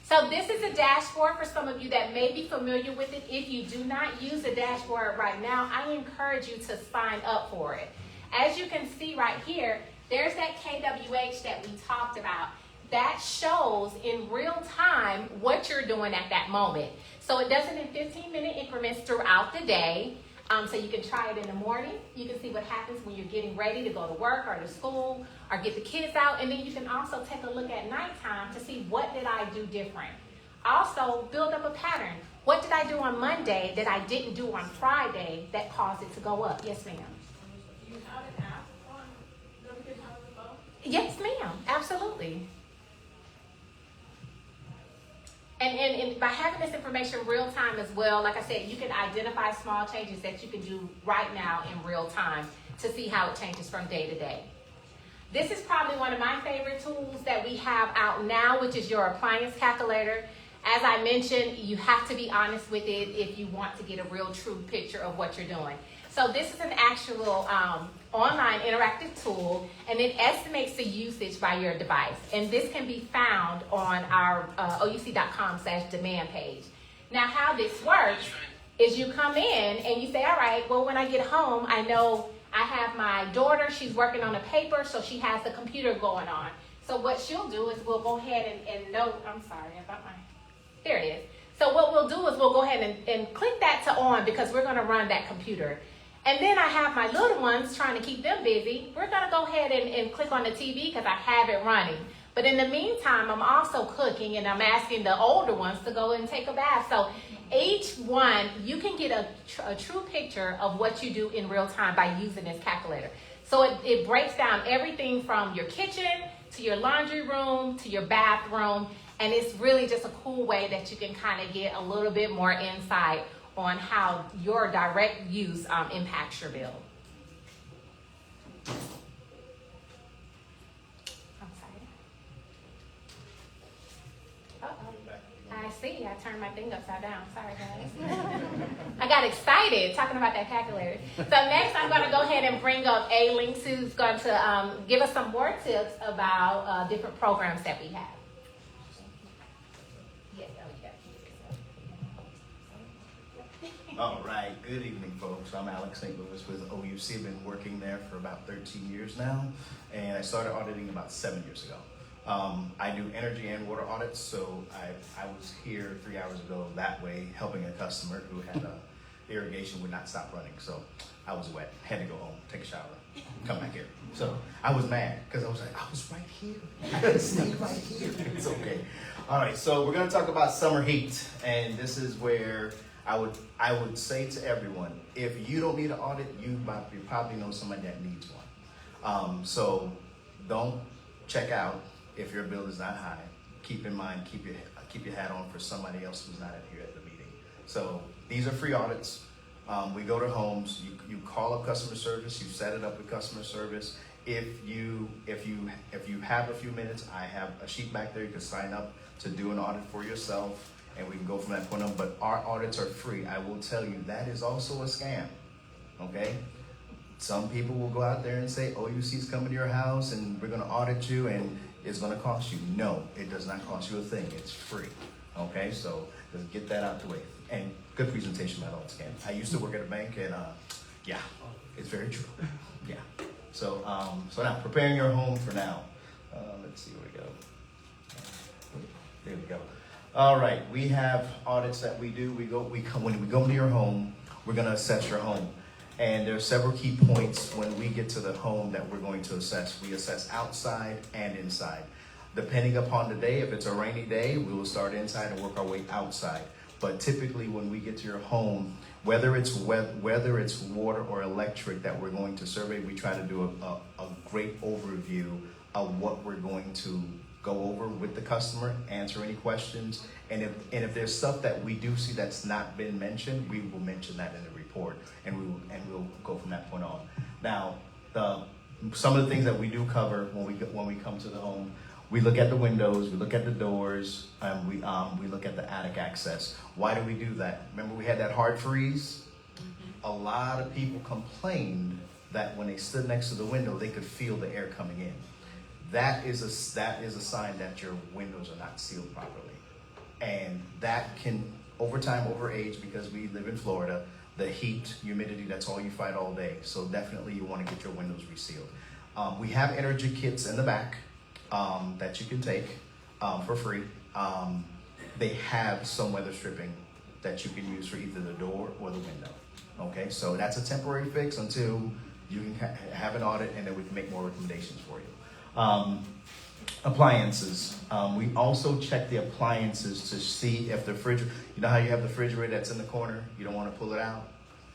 So this is a dashboard for some of you that may be familiar with it. If you do not use the dashboard right now, I encourage you to sign up for it. As you can see right here, there's that kWh that we talked about. That shows in real time what you're doing at that moment. So it does it in 15-minute increments throughout the day. So you can try it in the morning. You can see what happens when you're getting ready to go to work or to school or get the kids out. And then you can also take a look at nighttime to see what did I do different. Also, build up a pattern. What did I do on Monday that I didn't do on Friday that caused it to go up? Yes, ma'am. Do you have an app on that we can have on the phone? Yes, ma'am. Absolutely. And by having this information real time as well, like I said, you can identify small changes that you can do right now in real time to see how it changes from day to day. This is probably one of my favorite tools that we have out now, which is your appliance calculator. As I mentioned, you have to be honest with it if you want to get a real true picture of what you're doing. So this is an actual online interactive tool, and it estimates the usage by your device. And this can be found on our ouc.com/demand page. Now, how this works is you come in and you say, all right, well, when I get home, I know I have my daughter, she's working on a paper, so she has the computer going on. So what she'll do is we'll go ahead and note, I'm sorry about there it is. So what we'll do is we'll go ahead and click that to on because we're gonna run that computer. And then I have my little ones trying to keep them busy. We're gonna go ahead and click on the TV because I have it running. But in the meantime, I'm also cooking and I'm asking the older ones to go and take a bath. So each one, you can get a true picture of what you do in real time by using this calculator. So it breaks down everything from your kitchen to your laundry room to your bathroom. And it's really just a cool way that you can kind of get a little bit more insight on how your direct use impacts your bill. I'm sorry. Uh-oh. I see. I turned my thing upside down. Sorry, guys. I got excited talking about that calculator. So next, I'm going to go ahead and bring up A-Links, who's going to give us some more tips about different programs that we have. Yes, All right, good evening, folks. I'm Alex St. Louis with OUC. I've been working there for about 13 years now, and I started auditing about 7 years ago. I do energy and water audits, so I was here 3 hours ago that way helping a customer who had irrigation would not stop running. So I was wet, had to go home, take a shower, come back here. So I was mad because I was like, I was right here. I could stay right here. It's okay. All right, so we're going to talk about summer heat, and this is where I would say to everyone, if you don't need an audit, you probably know somebody that needs one. So don't check out if your bill is not high. Keep in mind, keep your hat on for somebody else who's not here at the meeting. So these are free audits. We go to homes. You call up customer service. You set it up with customer service. If you have a few minutes, I have a sheet back there. You can sign up to do an audit for yourself, and we can go from that point on. But our audits are free. I will tell you that is also a scam. Okay. Some people will go out there and say, OUC is coming to your house and we're going to audit you and it's going to cost you. No, it does not cost you a thing. It's free. Okay, so just get that out the way. And good presentation, by the way, scam. I used to work at a bank, and yeah, it's very true. Yeah. So now preparing your home for now. Let's see where we go. There we go. All right, we have audits that we do. When we go into your home, we're going to assess your home. And there are several key points when we get to the home that we're going to assess. We assess outside and inside. Depending upon the day, if it's a rainy day, we will start inside and work our way outside. But typically when we get to your home, whether it's water or electric that we're going to survey, we try to do a great overview of what we're going to go over with the customer, answer any questions. And if there's stuff that we do see that's not been mentioned, we will mention that in the report, and we'll go from that point on. Now, some of the things that we do cover when we come to the home, we look at the windows, we look at the doors, and we look at the attic access. Why do we do that? Remember we had that hard freeze? A lot of people complained that when they stood next to the window, they could feel the air coming in. That is a sign that your windows are not sealed properly. And that can, over time, over age, because we live in Florida, the heat, humidity, that's all you fight all day. So definitely you want to get your windows resealed. We have energy kits in the back that you can take for free. They have some weather stripping that you can use for either the door or the window. Okay, so that's a temporary fix until you can have an audit, and then we can make more recommendations for you. Appliances. We also check the appliances to see if the refrigerator, you know how you have the refrigerator that's in the corner, you don't want to pull it out,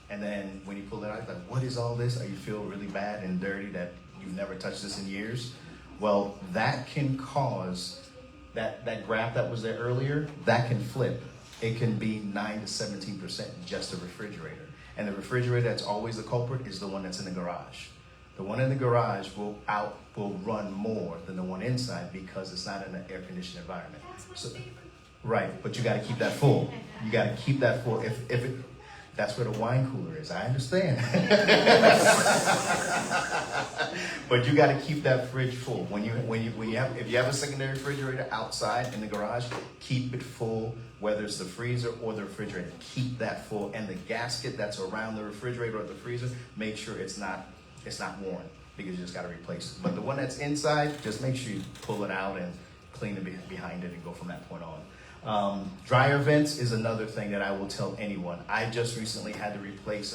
and then when you pull it out, it's like, what is all this? Or you feel really bad and dirty that you've never touched this in years. Well, that can cause that graph that was there earlier, that can flip. It can be 9 to 17% just the refrigerator. And the refrigerator that's always the culprit is the one that's in the garage. The one in the garage will run more than the one inside because it's not in an air-conditioned environment. So, right, but you got to keep that full. You got to keep that full. That's where the wine cooler is. I understand. But you got to keep that fridge full. If you have a secondary refrigerator outside in the garage, keep it full. Whether it's the freezer or the refrigerator, keep that full. And the gasket that's around the refrigerator or the freezer, make sure it's not worn, because you just got to replace it. But the one that's inside, just make sure you pull it out and clean it behind it and go from that point on. Dryer vents is another thing that I will tell anyone. I just recently had to replace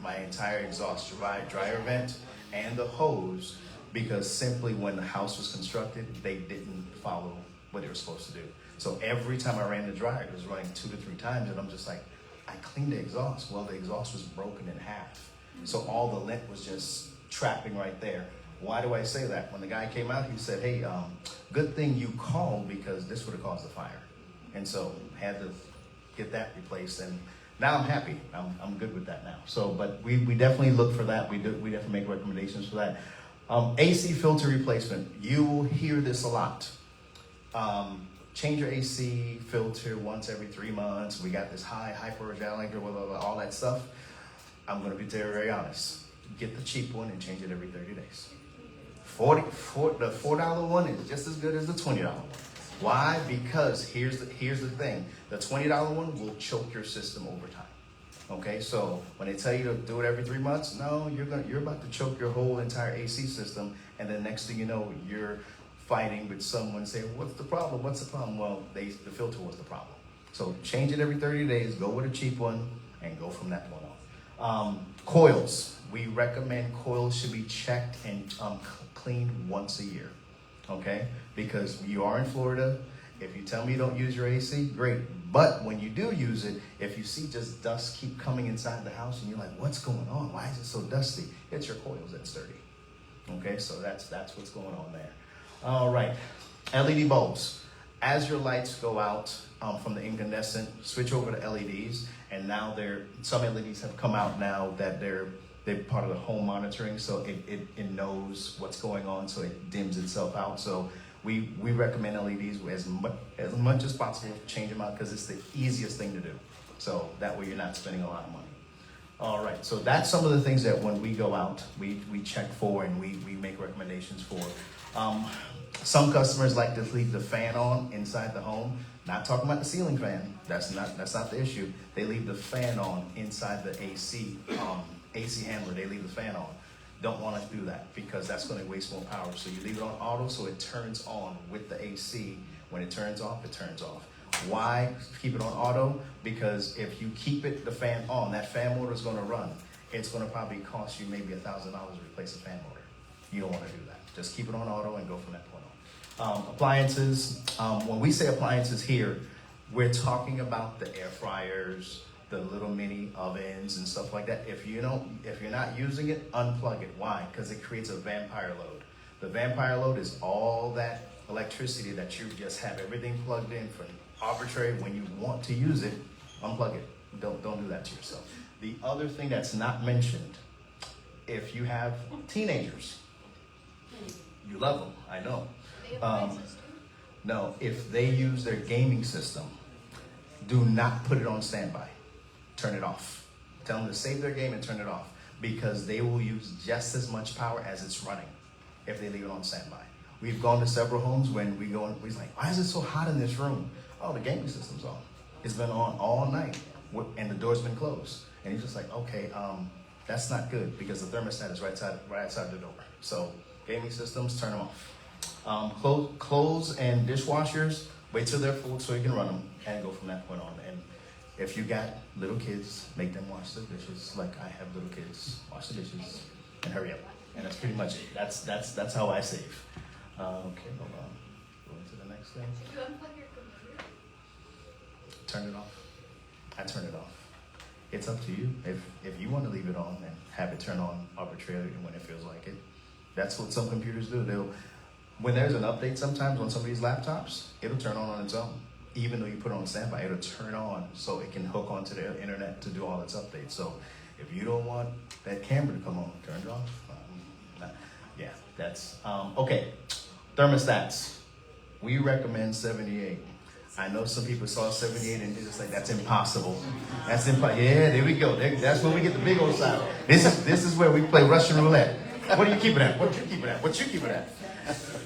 my entire exhaust dryer vent and the hose, because simply when the house was constructed, they didn't follow what they were supposed to do. So every time I ran the dryer, it was running 2 to 3 times, and I'm just like, I cleaned the exhaust. Well, the exhaust was broken in half. So all the lint was just trapping right there. Why do I say that? When the guy came out, he said, hey, good thing you called, because this would have caused the fire. And so had to get that replaced, and now I'm happy. I'm good with that now. So, but we definitely look for that. We definitely make recommendations for that. AC filter replacement. You will hear this a lot. change your AC filter once every 3 months. We got this high hyperallergenic, blah, blah, blah, all that stuff. I'm going to be very, very honest. Get the cheap one and change it every 30 days. The $4 one is just as good as the $20 one. Why? Because here's the thing. The $20 one will choke your system over time. Okay, so when they tell you to do it every 3 months, no, you're about to choke your whole entire AC system, and then next thing you know, you're fighting with someone saying, what's the problem? What's the problem? Well, the filter was the problem. So change it every 30 days, go with a cheap one, and go from that point on. Coils. We recommend coils should be checked and cleaned once a year. Okay? Because you are in Florida. If you tell me you don't use your AC, great. But when you do use it, if you see just dust keep coming inside the house and you're like, what's going on? Why is it so dusty? It's your coils that's dirty. Okay, so that's what's going on there. All right, LED bulbs. As your lights go out from the incandescent, switch over to LEDs. And now some LEDs have come out now that they're part of the home monitoring, so it knows what's going on, so it dims itself out. So we recommend LEDs as much as possible. Change them out because it's the easiest thing to do. So that way you're not spending a lot of money. All right, so that's some of the things that when we go out, we check for and we make recommendations for. Some customers like to leave the fan on inside the home. Not talking about the ceiling fan. That's not the issue. They leave the fan on inside the AC handler. They leave the fan on. Don't want to do that because that's going to waste more power. So you leave it on auto so it turns on with the AC. When it turns off, it turns off. Why keep it on auto? Because if you keep the fan on, that fan motor is going to run. It's going to probably cost you maybe $1,000 to replace the fan motor. You don't want to do that. Just keep it on auto and go from that point on. Appliances. When we say appliances here, we're talking about the air fryers, the little mini ovens and stuff like that. If you're not using it, unplug it. Why? Because it creates a vampire load. The vampire load is all that electricity that you just have everything plugged in for arbitrary. When you want to use it, unplug it. Don't do that to yourself. The other thing that's not mentioned, if you have teenagers, you love them, I know. No, if they use their gaming system, do not put it on standby. Turn it off. Tell them to save their game and turn it off because they will use just as much power as it's running if they leave it on standby. We've gone to several homes when we go and we're like, why is it so hot in this room? Oh, the gaming system's on. It's been on all night and the door's been closed. And he's just like, okay, that's not good because the thermostat is right outside the door. So gaming systems, turn them off. Clothes and dishwashers, wait till they're full so you can run them and go from that point on. And if you got little kids, make them wash the dishes. Like I have little kids, wash the dishes and hurry up. And that's pretty much it. That's how I save. Okay, hold on. Go into the next thing. Did you unplug your computer? Turn it off. I turn it off. It's up to you. If you want to leave it on and have it turn on arbitrarily when it feels like it. That's what some computers do. When there's an update sometimes on some of these laptops, it'll turn on its own. Even though you put it on standby, it'll turn on so it can hook onto the internet to do all its updates. So if you don't want that camera to come on, turn it off. Yeah, that's, okay. Thermostats. We recommend 78. I know some people saw 78 and they're just like, that's impossible. That's impossible. Yeah, there we go. That's when we get the big old side. This is where we play Russian roulette. What do you keep it at? What you keep it at? What you keep it at?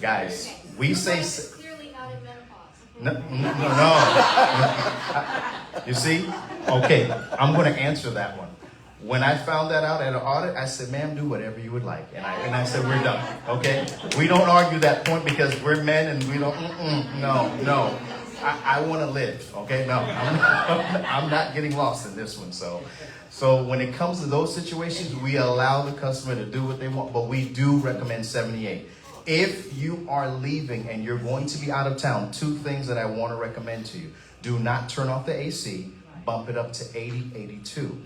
Guys, we say... Clearly not in menopause. No. You see? Okay, I'm going to answer that one. When I found that out at an audit, I said, ma'am, do whatever you would like. And I said, we're done. Okay? We don't argue that point because we're men and we don't, no. I want to live. Okay? No, I'm not getting lost in this one. So when it comes to those situations, we allow the customer to do what they want, but we do recommend 78. If you are leaving and you're going to be out of town, 2 things that I want to recommend to you. Do not turn off the AC. Bump it up to 80, 82.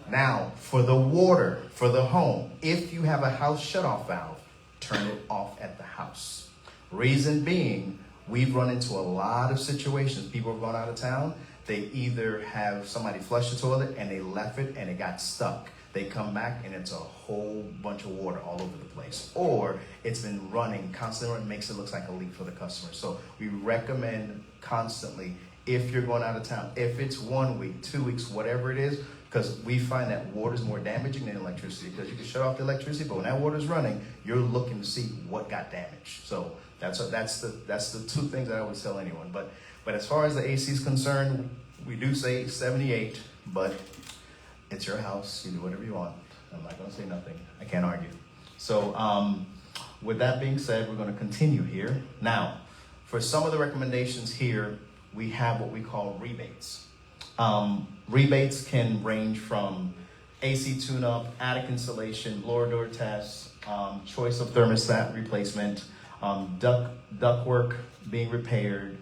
Now, for the water, for the home, if you have a house shutoff valve, turn it off at the house. Reason being, we've run into a lot of situations. People have gone out of town. They either have somebody flush the toilet and they left it and it got stuck. They come back and it's a whole bunch of water all over the place. Or it's been running constantly, it makes it look like a leak for the customer. So we recommend constantly, if you're going out of town, if it's 1 week, 2 weeks, whatever it is, because we find that water is more damaging than electricity, because you can shut off the electricity, but when that water is running, you're looking to see what got damaged. So that's the two things that I always tell anyone. But as far as the AC is concerned, we do say 78, but it's your house. You do whatever you want. I'm not going to say nothing. I can't argue. So with that being said, we're going to continue here. Now, for some of the recommendations here, we have what we call rebates. Rebates can range from AC tune-up, attic insulation, blower door tests, choice of thermostat replacement, duct work being repaired,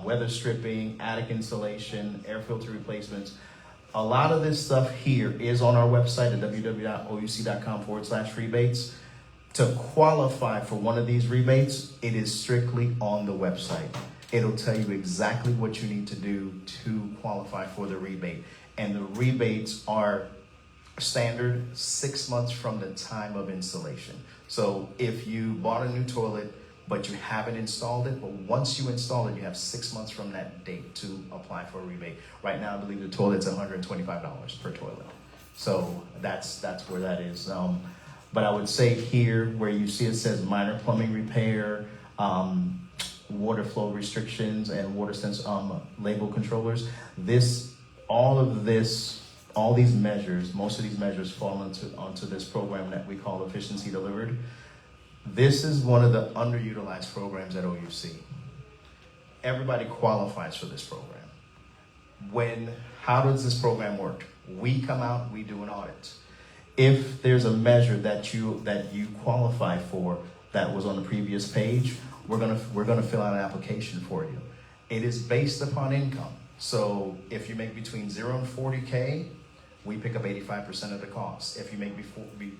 weather stripping, attic insulation, air filter replacements. A lot of this stuff here is on our website at www.ouc.com/rebates. To qualify for one of these rebates, it is strictly on the website. It'll tell you exactly what you need to do to qualify for the rebate. And the rebates are standard 6 months from the time of installation. So if you bought a new toilet, but you haven't installed it, but once you install it, you have 6 months from that date to apply for a rebate. Right now, I believe the toilet's $125 per toilet. So that's where that is. But I would say here, where you see it says minor plumbing repair, water flow restrictions, and water sense label controllers, all these measures, most of these measures fall onto this program that we call Efficiency Delivered. This is one of the underutilized programs at OUC. Everybody qualifies for this program. How does this program work? We come out, we do an audit. If there's a measure that you qualify for that was on the previous page, we're gonna fill out an application for you. It is based upon income. So if you make between 0 and 40K, we pick up 85% of the cost. If you make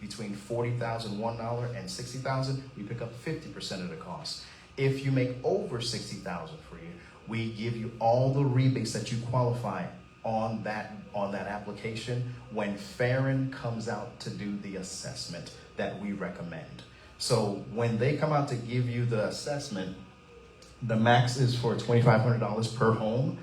between $40,001 and $60,000, we pick up 50% of the cost. If you make over $60,000 for you, we give you all the rebates that you qualify on that application when Farron comes out to do the assessment that we recommend. So when they come out to give you the assessment, the max is for $2,500 per home.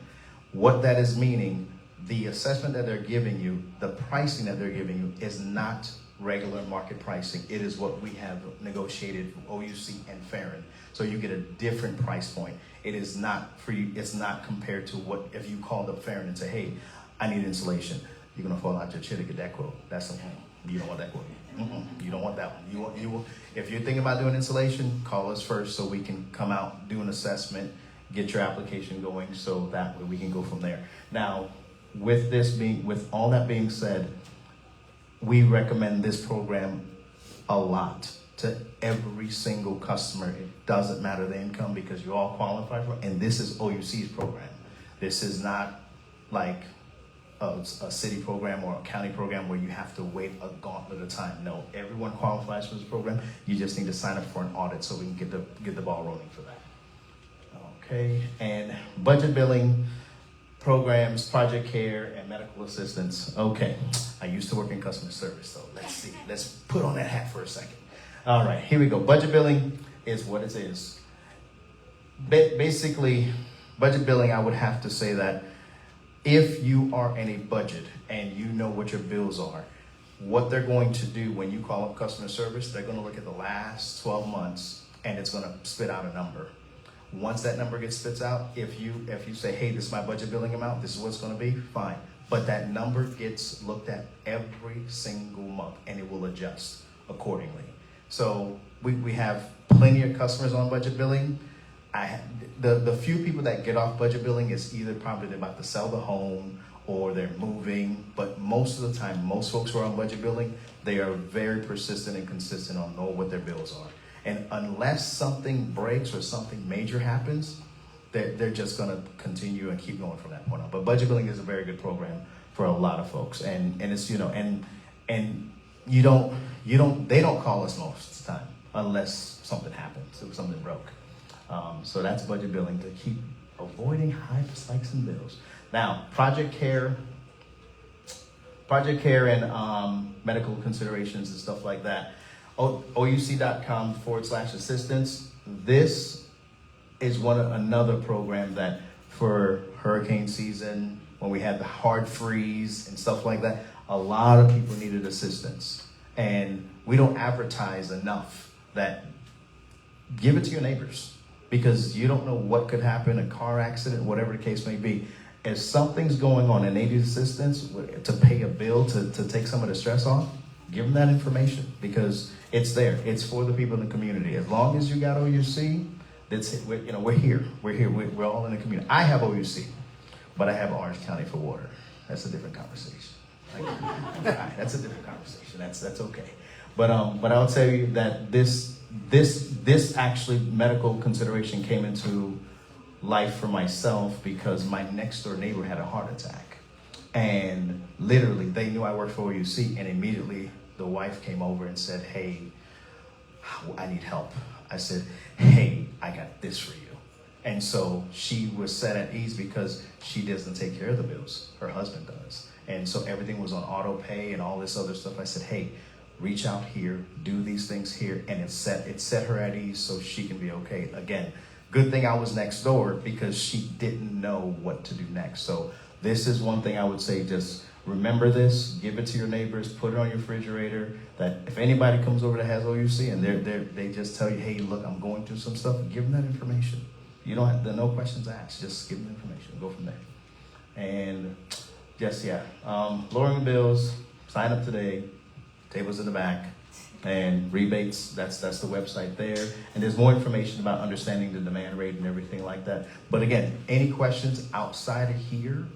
What that is meaning, the assessment that they're giving you, the pricing that they're giving you is not regular market pricing. It is what we have negotiated from OUC and Farron. So you get a different price point. It is not for you. It's not compared to what if you called up Farron and say, "Hey, I need insulation." You're gonna fall out your chair to get that quote. That's okay. You don't want that quote. You don't want that one. You will. If you're thinking about doing insulation, call us first so we can come out, do an assessment, get your application going, so that way we can go from there. Now, with all that being said, we recommend this program a lot to every single customer. It doesn't matter the income because you all qualify for it. And this is OUC's program. This is not like a city program or a county program where you have to wait a gauntlet of time. No, everyone qualifies for this program. You just need to sign up for an audit so we can get the ball rolling for that. Okay, and budget billing, programs, project care, and medical assistance. Okay, I used to work in customer service, so let's see. Let's put on that hat for a second. All right, here we go. Budget billing is what it is. Basically, budget billing, I would have to say that if you are in a budget and you know what your bills are, what they're going to do when you call up customer service, they're going to look at the last 12 months and it's going to spit out a number. Once that number gets spits out, if you say, hey, this is my budget billing amount, this is what it's going to be, fine. But that number gets looked at every single month and it will adjust accordingly. So we have plenty of customers on budget billing. The few people that get off budget billing is either probably they're about to sell the home or they're moving, but most of the time, most folks who are on budget billing, they are very persistent and consistent on knowing what their bills are. And unless something breaks or something major happens, they're just going to continue and keep going from that point on. But budget billing is a very good program for a lot of folks, and it's and they don't call us most of the time unless something happens, if something broke. So that's budget billing to keep avoiding high spikes in bills. Now, project care. Project Care and medical considerations and stuff like that. ouc.com/assistance. This is another program that for hurricane season, when we had the hard freeze and stuff like that, a lot of people needed assistance. And we don't advertise enough that give it to your neighbors, because you don't know what could happen, a car accident, whatever the case may be. If something's going on and they need assistance to pay a bill to take some of the stress off, give them that information, because it's there. It's for the people in the community. As long as you got OUC, we're here. We're all in the community. I have OUC, but I have Orange County for water. That's a different conversation. That's a different conversation. That's okay. But I'll tell you that this actually medical consideration came into life for myself because my next door neighbor had a heart attack, and literally they knew I worked for OUC, and immediately the wife came over and said, "Hey, I need help." I said, "Hey, I got this for you." And so she was set at ease because she doesn't take care of the bills. Her husband does. And so everything was on auto pay and all this other stuff. I said, "Hey, reach out here, do these things here," and it set her at ease so she can be okay. Again, good thing I was next door because she didn't know what to do next. So this is one thing I would say, just remember this, give it to your neighbors, put it on your refrigerator, that if anybody comes over that has OUC and they just tell you, "Hey, look, I'm going through some stuff," give them that information. You don't have, no questions asked, just give them information, go from there. And just, lowering bills, sign up today, tables in the back, and rebates, that's the website there. And there's more information about understanding the demand rate and everything like that. But again, any questions outside of here,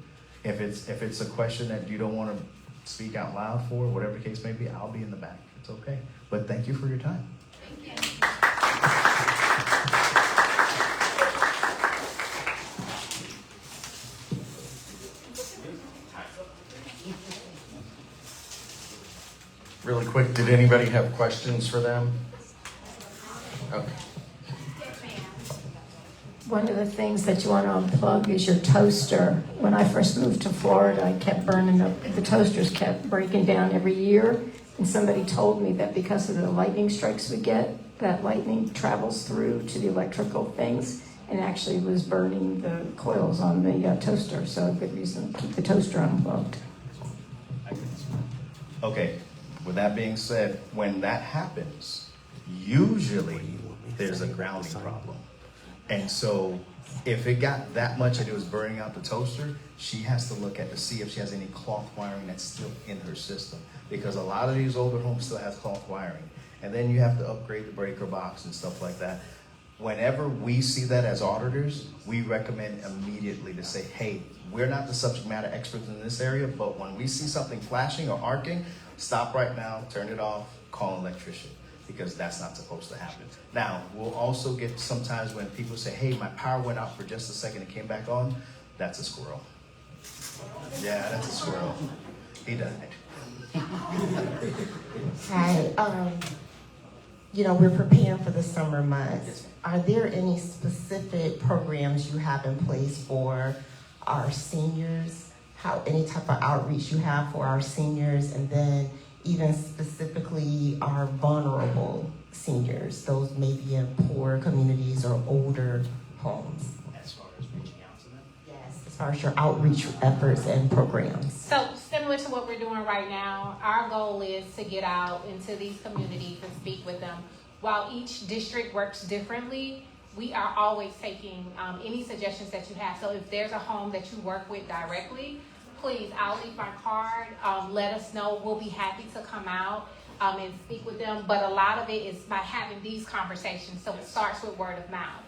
if it's a question that you don't want to speak out loud for, whatever the case may be, I'll be in the back. It's okay. But thank you for your time. Thank you. Really quick, did anybody have questions for them? Okay. One of the things that you want to unplug is your toaster. When I first moved to Florida, I kept burning up, the toasters kept breaking down every year. And somebody told me that because of the lightning strikes we get, that lightning travels through to the electrical things and actually was burning the coils on the toaster. So a good reason to keep the toaster unplugged. Okay, with that being said, when that happens, usually there's a grounding problem. And so if it got that much that it was burning out the toaster, she has to look at to see if she has any cloth wiring that's still in her system. Because a lot of these older homes still have cloth wiring. And then you have to upgrade the breaker box and stuff like that. Whenever we see that as auditors, we recommend immediately to say, "Hey, we're not the subject matter experts in this area, but when we see something flashing or arcing, stop right now, turn it off, call an electrician," because that's not supposed to happen. Now, we'll also get sometimes when people say, "Hey, my power went out for just a second and came back on," that's a squirrel. Yeah, that's a squirrel. He died. Hi, we're preparing for the summer months. Are there any specific programs you have in place for our seniors? Any type of outreach you have for our seniors, and then even specifically our vulnerable seniors, those maybe in poor communities or older homes? As far as reaching out to them? Yes, as far as your outreach efforts and programs. So similar to what we're doing right now, our goal is to get out into these communities and speak with them. While each district works differently, we are always taking any suggestions that you have. So if there's a home that you work with directly, please, I'll leave my card. Let us know. We'll be happy to come out and speak with them. But a lot of it is by having these conversations. So it starts with word of mouth.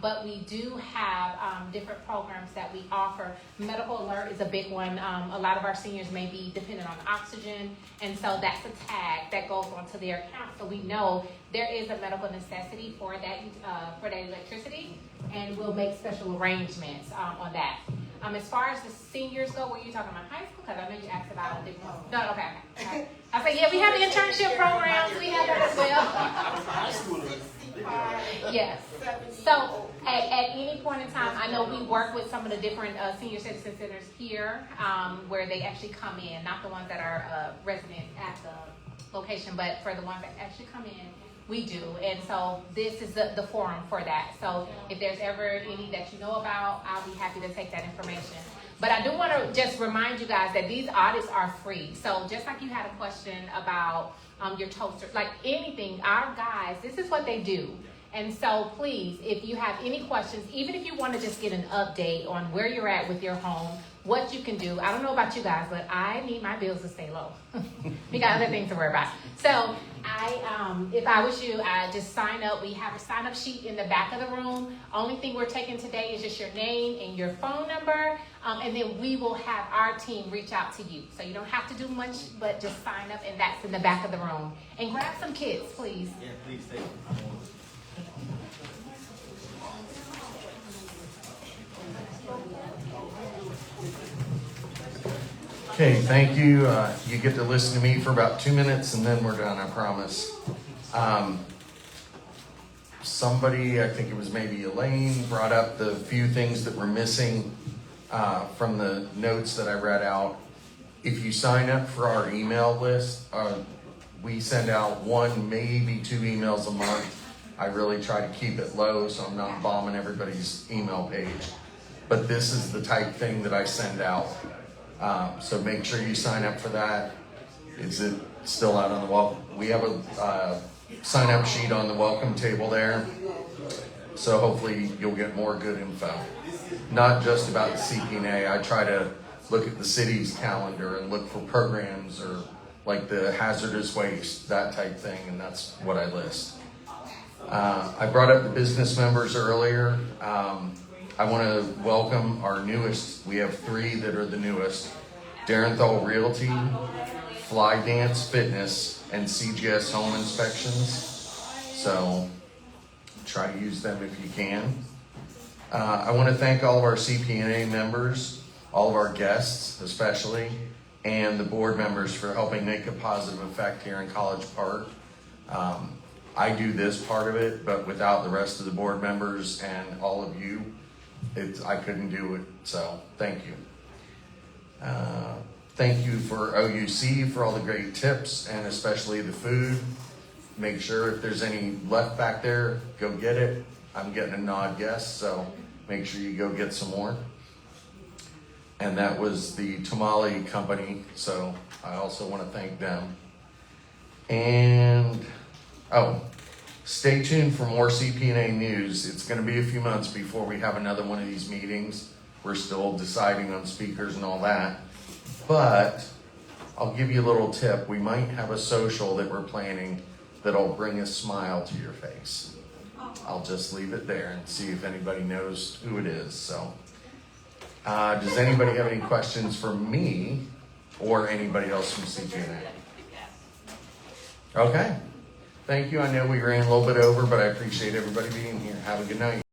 But we do have different programs that we offer. Medical alert is a big one. A lot of our seniors may be dependent on oxygen, and so that's a tag that goes onto their account. So we know there is a medical necessity for that electricity, and we'll make special arrangements on that. As far as the seniors go, were you talking about high school? Because I know you asked about it. No, okay. I say, yeah, we have the internship programs. We have that as well. Yes. So at any point in time, I know we work with some of the different senior citizen centers here where they actually come in, not the ones that are resident at the location, but for the ones that actually come in, we do. And so this is the forum for that. So if there's ever any that you know about, I'll be happy to take that information. But I do want to just remind you guys that these audits are free. So just like you had a question about your toaster, like anything, our guys, this is what they do. And so please, if you have any questions, even if you want to just get an update on where you're at with your home, what you can do. I don't know about you guys, but I need my bills to stay low. We got other things to worry about. So if I was you, I just sign up. We have a sign up sheet in the back of the room. Only thing we're taking today is just your name and your phone number. And then we will have our team reach out to you. So you don't have to do much, but just sign up, and that's in the back of the room. And grab some kids, please. Yeah, please take it. Okay, thank you. You get to listen to me for about 2 minutes and then we're done, I promise. Somebody, I think it was maybe Elaine, brought up the few things that were missing from the notes that I read out. If you sign up for our email list, we send out 1, maybe 2 emails a month. I really try to keep it low so I'm not bombing everybody's email page. But this is the type thing that I send out. So make sure you sign up for that. Is it still out on the wall? We have a sign up sheet on the welcome table there. So hopefully you'll get more good info. Not just about the CPNA. I try to look at the city's calendar and look for programs or like the hazardous waste, that type thing, and that's what I list. I brought up the business members earlier. I want to welcome our newest. We have 3 that are the newest. Darenthal Realty, Fly Dance Fitness, and CGS Home Inspections. So try to use them if you can. I want to thank all of our CPNA members, all of our guests especially, and the board members for helping make a positive effect here in College Park. I do this part of it, but without the rest of the board members and all of you, I couldn't do it, so thank you. Thank you for OUC for all the great tips and especially the food. Make sure if there's any left back there, go get it. I'm getting a nod yes, so make sure you go get some more. And that was the Tamale Company, so I also want to thank them. And, stay tuned for more CPNA news. It's going to be a few months before we have another one of these meetings. We're still deciding on speakers and all that. But I'll give you a little tip. We might have a social that we're planning that'll bring a smile to your face. I'll just leave it there and see if anybody knows who it is. So, does anybody have any questions for me or anybody else from CPNA? Okay. Thank you. I know we ran a little bit over, but I appreciate everybody being here. Have a good night.